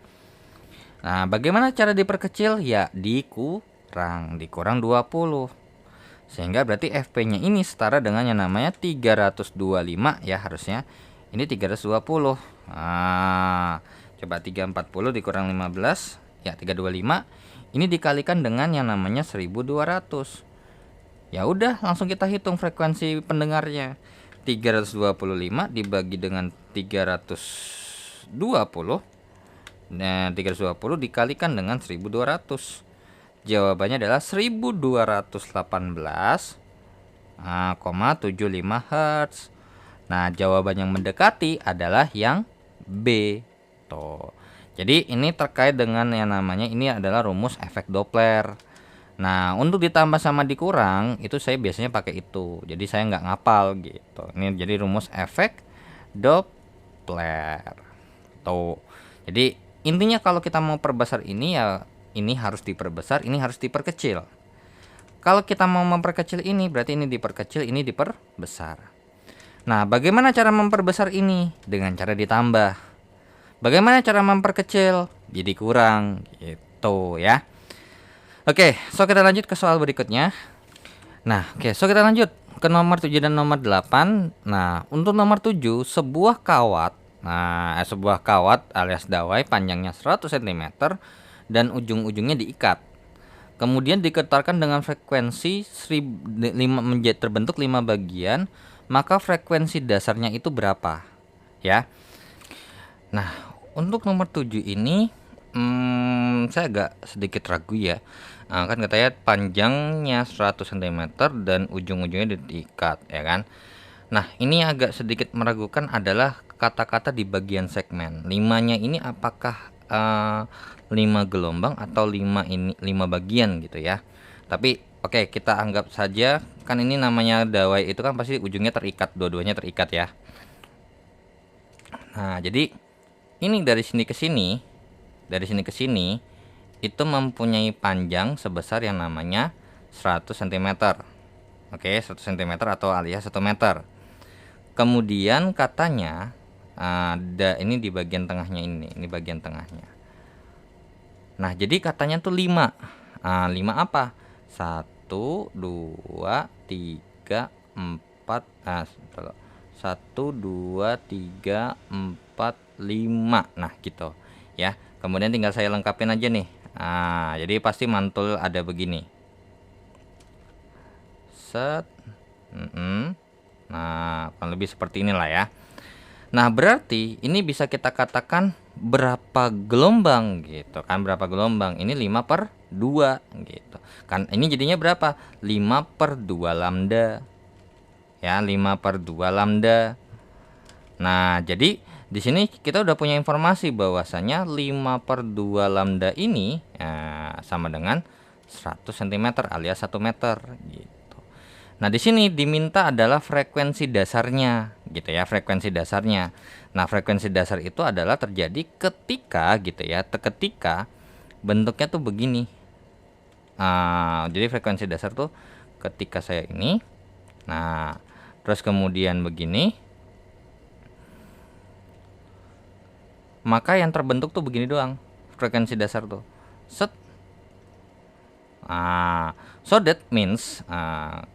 Nah, bagaimana cara diperkecil? Ya, dikurang 20. Sehingga berarti FP-nya ini setara dengan yang namanya 325 ya harusnya. Ini 320. Coba 340 dikurang 15. ya 325 ini dikalikan dengan yang namanya 1200. Ya udah, langsung kita hitung frekuensi pendengarnya. 325 dibagi dengan 320. Nah, 320 dikalikan dengan 1200. Jawabannya adalah 1218,75 Hz. Nah, jawaban yang mendekati adalah yang B. Tuh. Jadi ini terkait dengan yang namanya, ini adalah rumus efek Doppler. Nah, untuk ditambah sama dikurang itu saya biasanya pakai itu. Jadi saya nggak ngapal gitu. Ini jadi rumus efek Doppler. Tuh. Jadi intinya kalau kita mau perbesar ini, ya ini harus diperbesar, ini harus diperkecil. Kalau kita mau memperkecil ini, berarti ini diperkecil, ini diperbesar. Nah, bagaimana cara memperbesar ini? Dengan cara ditambah. Bagaimana cara memperkecil? Jadi kurang gitu ya. Oke, so kita lanjut ke soal berikutnya. Nah, so kita lanjut ke nomor 7 dan nomor 8. Nah, untuk nomor 7, sebuah kawat. Nah, sebuah kawat alias dawai panjangnya 100 cm dan ujung-ujungnya diikat. Kemudian diketarkan dengan frekuensi terbentuk 5 bagian, maka frekuensi dasarnya itu berapa? Ya. Nah, untuk nomor 7 ini saya agak sedikit ragu ya. Kan katanya panjangnya 100 cm dan ujung-ujungnya diikat, ya kan. Nah, ini agak sedikit meragukan adalah kata-kata di bagian segmen. 5-nya ini apakah 5 gelombang atau 5 bagian gitu ya. Tapi oke, kita anggap saja kan ini namanya dawai itu kan pasti ujungnya terikat, dua-duanya terikat ya. Nah, jadi ini dari sini ke sini, itu mempunyai panjang sebesar yang namanya 100 cm. Oke, 100 cm atau alias 1 meter. Kemudian katanya ada ini di bagian tengahnya ini bagian tengahnya. Nah, jadi katanya tuh 5. 5 apa? 1 2 3 4 1 2 3 4 5. Nah, gitu ya. Kemudian tinggal saya lengkapin aja nih. Jadi pasti mantul ada begini. Set. Nah, kurang lebih seperti inilah ya. Nah, berarti ini bisa kita katakan berapa gelombang gitu kan, berapa gelombang. Ini 5/2 gitu. Kan ini jadinya berapa? 5/2 lambda. Ya, 5/2 lambda. Nah, jadi di sini kita udah punya informasi bahwasanya 5/2 lambda ini sama dengan 100 cm alias 1 meter gitu. Nah, di sini diminta adalah frekuensi dasarnya gitu ya, frekuensi dasarnya. Nah, frekuensi dasar itu adalah terjadi ketika gitu ya, ketika bentuknya tuh begini. Jadi frekuensi dasar tuh ketika saya ini. Nah, terus kemudian begini. Maka yang terbentuk tuh begini doang, frekuensi dasar tuh. Set. So that means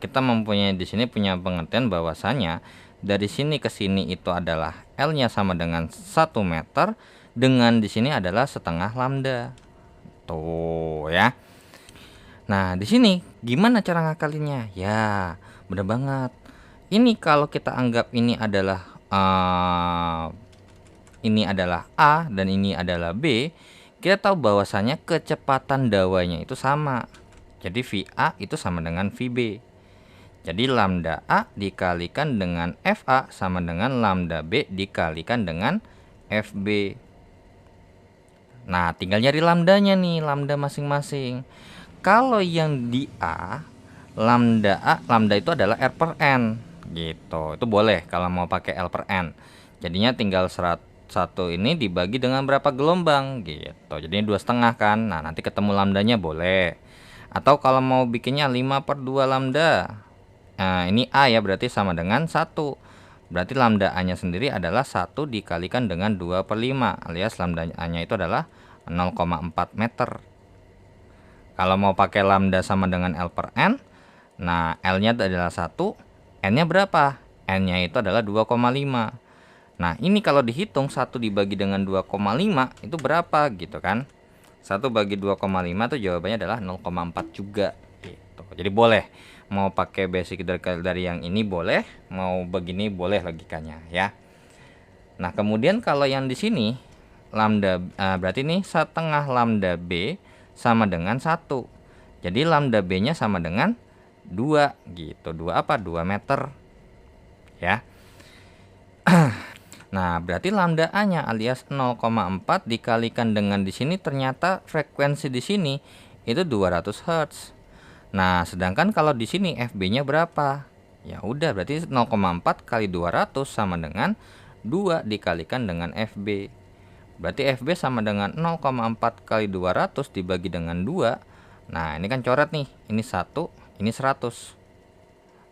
kita mempunyai di sini punya pengertian bahwasanya dari sini ke sini itu adalah L-nya sama dengan 1 meter, dengan di sini adalah setengah lambda. Tuh ya. Nah, di sini gimana cara ngakalinnya? Ya, bener banget. Ini kalau kita anggap ini adalah A dan ini adalah B, kita tahu bahwasanya kecepatan dawainya itu sama. Jadi VA itu sama dengan VB. Jadi lambda A dikalikan dengan FA sama dengan lambda B dikalikan dengan FB. Nah, tinggal nyari lambdanya nih, lambda masing-masing. Kalau yang di A, lambda itu adalah R/N gitu. Itu boleh kalau mau pakai L/N. Jadinya tinggal 1 ini dibagi dengan berapa gelombang gitu. Jadinya 2,5 kan. Nah, nanti ketemu lambdanya boleh. Atau kalau mau bikinnya 5/2 lambda. Nah, ini A ya, berarti sama dengan 1. Berarti lambda A-nya sendiri adalah 1 dikalikan dengan 2/5 alias lambda A-nya itu adalah 0,4 meter. Kalau mau pakai lambda sama dengan L/N, nah L-nya adalah 1, N-nya berapa? N-nya itu adalah 2,5. Nah, ini kalau dihitung 1 dibagi dengan 2,5 itu berapa gitu kan? 1 bagi 2,5 tuh jawabannya adalah 0,4 juga gitu. Jadi boleh mau pakai basic dari yang ini boleh, mau begini boleh logikanya ya. Nah, kemudian kalau yang di sini lambda berarti nih setengah lambda B sama dengan 1. Jadi lambda B-nya sama dengan 2 gitu. 2 apa? 2 meter. Ya. Nah, berarti lambda A-nya alias 0,4 dikalikan dengan di sini ternyata frekuensi di sini itu 200 Hz. Nah, sedangkan kalau di sini FB-nya berapa? Ya udah, berarti 0,4 kali 200 sama dengan 2 dikalikan dengan FB. Berarti FB sama dengan 0,4 kali 200 dibagi dengan 2. Nah, ini kan coret nih. Ini 1, ini 100.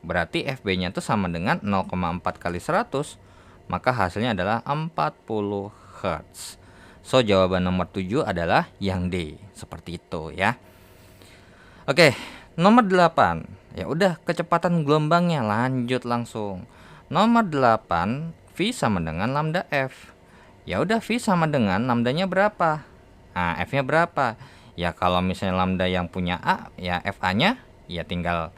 Berarti FB-nya itu sama dengan 0,4 kali 100. Maka hasilnya adalah 40 Hz. So, jawaban nomor 7 adalah yang D. Seperti itu ya. Oke, nomor 8. Ya udah, kecepatan gelombangnya lanjut langsung. Nomor 8, V sama dengan lambda F. Ya udah, V sama dengan lambdanya berapa? Nah, F-nya berapa? Ya kalau misalnya lambda yang punya A, ya FA-nya ya tinggal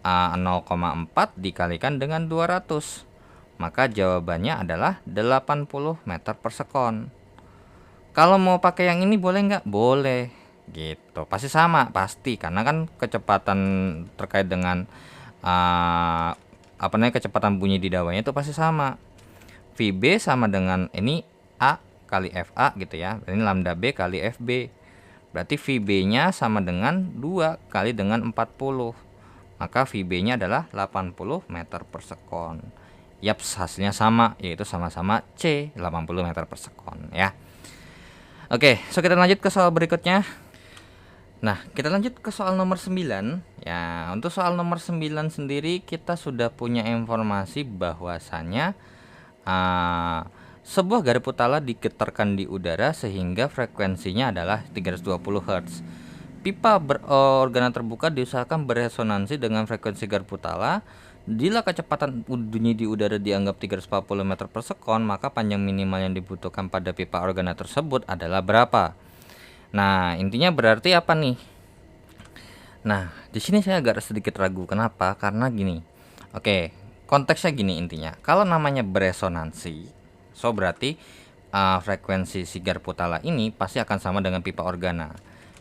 0,4 dikalikan dengan 200. Maka jawabannya adalah 80 meter per sekon. Kalau mau pakai yang ini boleh nggak? Boleh gitu. Pasti sama, pasti, karena kan kecepatan terkait dengan kecepatan bunyi di dawanya itu pasti sama. VB sama dengan ini A kali FA gitu ya. Ini lambda B kali FB. Berarti VB-nya sama dengan 2 kali dengan 40. Maka VB-nya adalah 80 meter per sekon. Yaps, hasilnya sama, yaitu sama-sama C, 80 meter per sekon ya. Oke, so kita lanjut ke soal berikutnya. Nah, kita lanjut ke soal nomor 9 ya. Untuk soal nomor 9 sendiri kita sudah punya informasi bahwasanya sebuah garpu tala digetarkan di udara sehingga frekuensinya adalah 320 Hz. Pipa berorgana terbuka diusahakan beresonansi dengan frekuensi garpu tala. Bila kecepatan bunyi di udara dianggap 340 meter per sekon, maka panjang minimal yang dibutuhkan pada pipa organa tersebut adalah berapa? Nah, intinya berarti apa nih? Nah, di sini saya agak sedikit ragu. Kenapa? Karena gini. Oke, konteksnya gini intinya. Kalau namanya beresonansi, so berarti frekuensi si garpu tala ini pasti akan sama dengan pipa organa.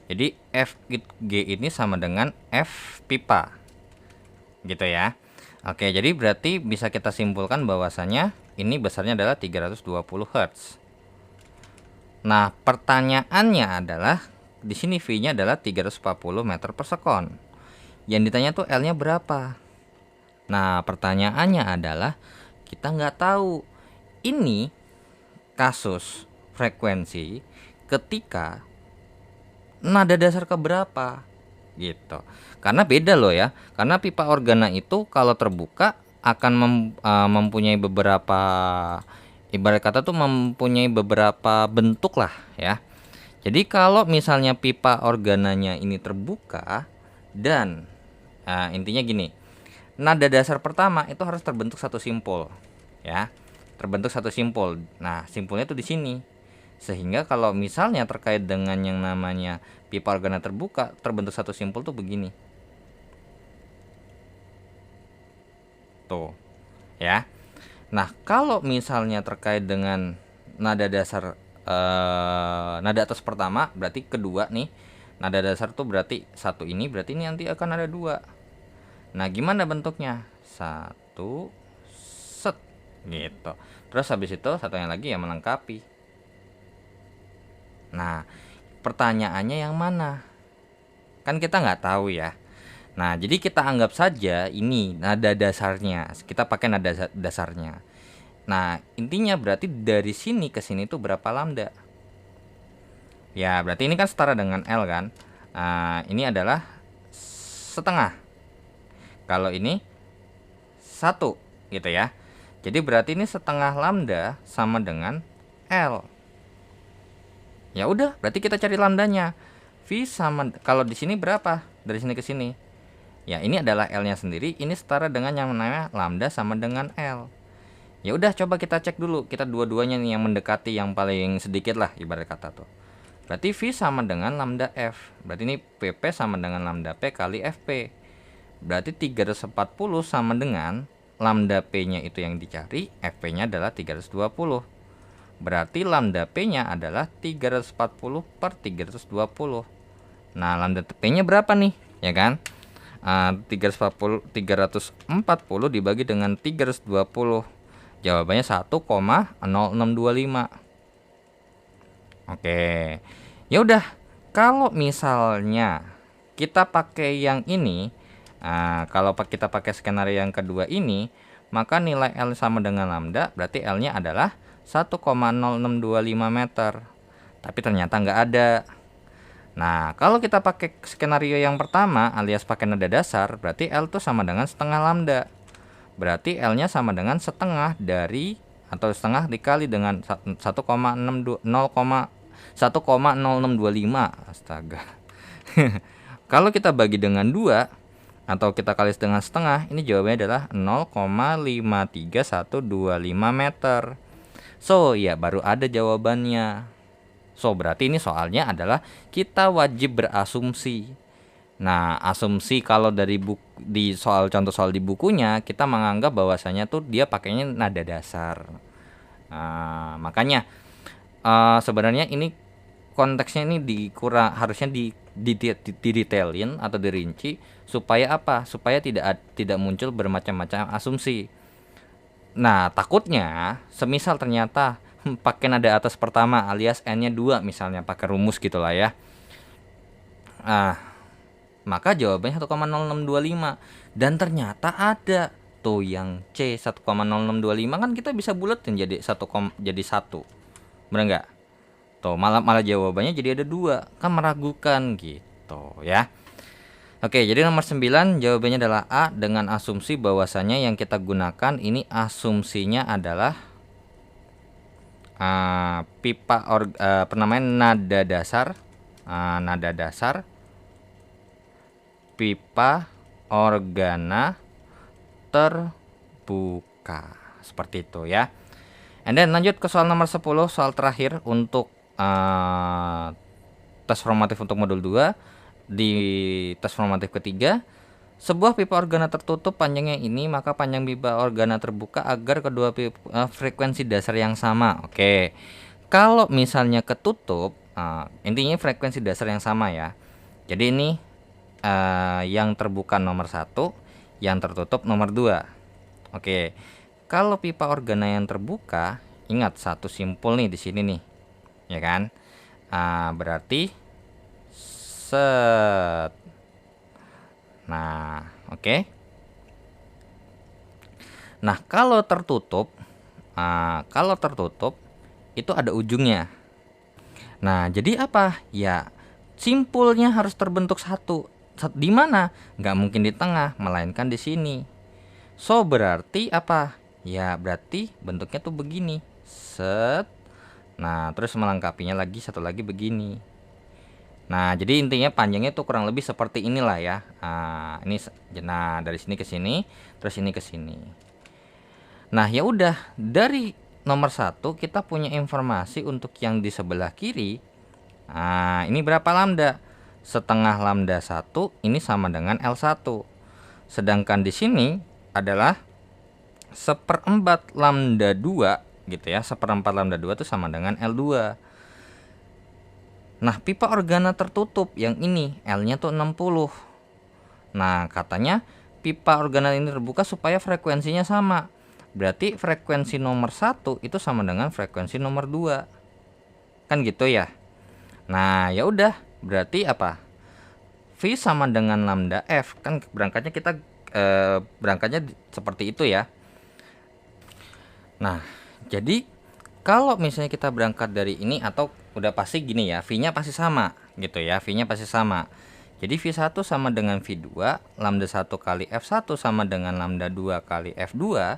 Jadi Fg ini sama dengan F pipa. Gitu ya. Oke, jadi berarti bisa kita simpulkan bahwasanya ini besarnya adalah 320 Hz. Nah, pertanyaannya adalah di sini V-nya adalah 340 meter per sekon. Yang ditanya tuh L-nya berapa? Nah, pertanyaannya adalah kita nggak tahu ini kasus frekuensi ketika nada dasar keberapa gitu. Karena beda loh ya. Karena pipa organa itu kalau terbuka akan mempunyai beberapa, ibarat kata tuh mempunyai beberapa bentuk lah ya. Jadi kalau misalnya pipa organanya ini terbuka dan intinya gini. Nada dasar pertama itu harus terbentuk satu simpul ya. Terbentuk satu simpul. Nah, simpulnya tuh di sini. Sehingga kalau misalnya terkait dengan yang namanya pipa organa terbuka terbentuk satu simpul tuh begini. Tuh. Ya. Nah, kalau misalnya terkait dengan nada dasar nada atas pertama berarti kedua nih. Nada dasar tuh berarti satu ini, berarti ini nanti akan ada dua. Nah, gimana bentuknya? Satu set gitu. Terus habis itu satunya lagi yang melengkapi. Nah, pertanyaannya yang mana? Kan kita nggak tahu ya. Nah, jadi kita anggap saja ini nada dasarnya. Kita pakai nada dasarnya. Nah, intinya berarti dari sini ke sini tuh berapa lambda? Ya, berarti ini kan setara dengan L kan. Ini adalah setengah. Kalau ini 1 gitu ya. Jadi berarti ini setengah lambda sama dengan L. Ya udah, berarti kita cari lambdanya. V sama, kalau di sini berapa? Dari sini ke sini. Ya, ini adalah L-nya sendiri, ini setara dengan yang namanya lambda sama dengan L. Ya udah, coba kita cek dulu. Kita dua-duanya nih yang mendekati yang paling sedikit lah ibarat kata tuh. Berarti V sama dengan lambda F. Berarti ini PP sama dengan lambda P kali FP. Berarti 340 sama dengan lambda P-nya itu yang dicari, FP-nya adalah 320. Berarti lambda P-nya adalah 340 per 320. Nah, lambda P-nya berapa nih? Ya kan? 340 dibagi dengan 320. Jawabannya 1,0625. Oke. Ya udah, kalau misalnya kita pakai yang ini, kalau kita pakai skenario yang kedua ini, maka nilai L sama dengan lambda, berarti L-nya adalah 1,0625 meter. Tapi ternyata nggak ada. Nah, kalau kita pakai skenario yang pertama alias pakai nada dasar, berarti L itu sama dengan setengah lambda. Berarti L-nya sama dengan setengah dari atau setengah dikali dengan 1,0625. Astaga. Kalau kita bagi dengan 2 atau kita kali dengan setengah, ini jawabannya adalah 0,53125 meter. So, ya baru ada jawabannya. So, berarti ini soalnya adalah kita wajib berasumsi. Nah, asumsi kalau dari di contoh soal di bukunya, kita menganggap bahwasanya tuh dia pakainya nada dasar. Makanya sebenarnya ini konteksnya ini harusnya didetailin atau dirinci supaya apa? Supaya tidak muncul bermacam-macam asumsi. Nah, takutnya semisal ternyata pakai nada atas pertama alias n-nya 2 misalnya, pakai rumus gitulah ya. Maka jawabannya 1,0625 dan ternyata ada tuh yang C 1,0625, kan kita bisa buletin jadi 1. Benar enggak? Tuh malah jawabannya jadi ada 2, kan meragukan gitu ya. Oke, jadi nomor 9 jawabannya adalah A dengan asumsi bahwasanya yang kita gunakan ini asumsinya adalah penamanya nada dasar, pipa organa terbuka, seperti itu ya. And then lanjut ke soal nomor 10, soal terakhir untuk tes formatif untuk modul 2. Di tes formatif ketiga, sebuah pipa organa tertutup panjangnya ini, maka panjang pipa organa terbuka agar kedua frekuensi dasar yang sama. Oke, kalau misalnya ketutup, intinya frekuensi dasar yang sama ya. Jadi ini yang terbuka nomor 1, yang tertutup nomor 2. Oke, kalau pipa organa yang terbuka, ingat satu simpul nih di sini nih, ya kan? Berarti set. Nah, oke. Nah, kalau tertutup itu ada ujungnya. Nah, jadi apa? Ya, simpulnya harus terbentuk satu. Di mana? Nggak mungkin di tengah, melainkan di sini. So, berarti apa? Ya, berarti bentuknya tuh begini. Set. Nah, terus melengkapinya lagi satu lagi begini. Nah, jadi intinya panjangnya tuh kurang lebih seperti inilah ya. Nah, dari sini ke sini, terus ini ke sini. Nah, ya udah, dari nomor 1 kita punya informasi untuk yang di sebelah kiri. Ini berapa lambda? Setengah lambda 1 ini sama dengan L1. Sedangkan di sini adalah 1/4 lambda 2 gitu ya. 1/4 lambda 2 itu sama dengan L2. Nah, pipa organa tertutup yang ini L-nya tuh 60. Nah, katanya pipa organa ini terbuka supaya frekuensinya sama. Berarti frekuensi nomor 1 itu sama dengan frekuensi nomor 2. Kan gitu ya. Nah, ya udah, berarti apa? V sama dengan lambda F. Kan berangkatnya kita berangkatnya seperti itu ya. Nah, jadi kalau misalnya kita berangkat dari ini, atau udah pasti gini ya, V-nya pasti sama gitu ya, V-nya pasti sama. Jadi V1 sama dengan V2, lambda 1 kali F1 sama dengan lambda 2 kali F2.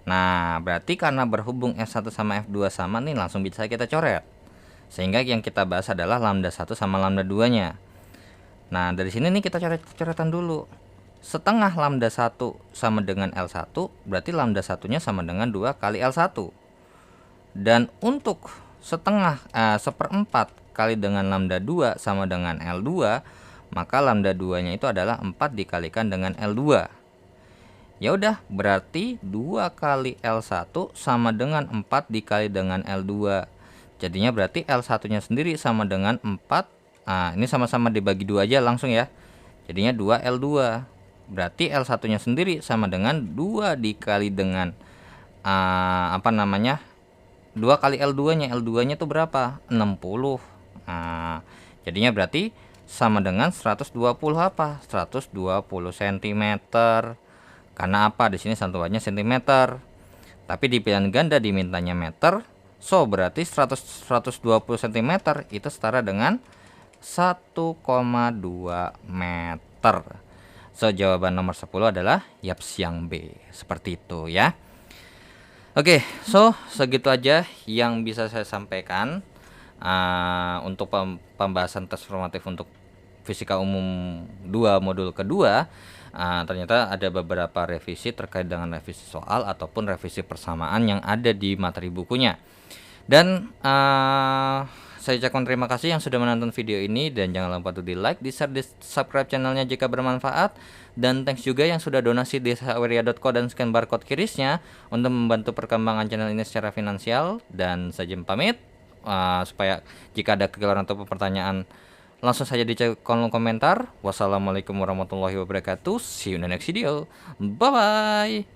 Nah, berarti karena berhubung F1 sama F2 sama nih, langsung bisa kita coret. Sehingga yang kita bahas adalah lambda 1 sama lambda 2-nya. Nah, dari sini nih kita coretan dulu. Setengah lambda 1 sama dengan L1, berarti lambda 1-nya sama dengan 2 kali L1. Dan untuk setengah seperempat kali dengan lambda 2 sama dengan L2, maka lambda 2 nya itu adalah 4 dikalikan dengan L2. Ya udah, berarti 2 kali L1 sama dengan 4 dikali dengan L2. Jadinya berarti L1 nya sendiri sama dengan 4. Ini sama-sama dibagi 2 aja langsung ya. Jadinya 2 L2. Berarti L1 nya sendiri sama dengan 2 dikali dengan 2 kali L2 nya. L2 nya itu berapa? 60. Jadinya berarti sama dengan 120 apa? 120 cm. Karena apa? Di sini satuannya cm. Tapi di pilihan ganda dimintanya meter. So berarti 120 cm itu setara dengan 1,2 meter. So jawaban nomor 10 adalah yaps yang B. Seperti itu ya. Oke, so segitu aja yang bisa saya sampaikan untuk pembahasan tes formatif untuk fisika umum 2 modul kedua. Ternyata ada beberapa revisi terkait dengan revisi soal ataupun revisi persamaan yang ada di materi bukunya. Dan saya ucapkan terima kasih yang sudah menonton video ini, dan jangan lupa untuk di like, di share, di subscribe channelnya jika bermanfaat. Dan thanks juga yang sudah donasi di saweria.co dan scan barcode kirisnya untuk membantu perkembangan channel ini secara finansial. Dan saya pamit, supaya jika ada kekurangan atau pertanyaan langsung saja di kolom komentar. Wassalamualaikum warahmatullahi wabarakatuh. See you in the next video. Bye bye.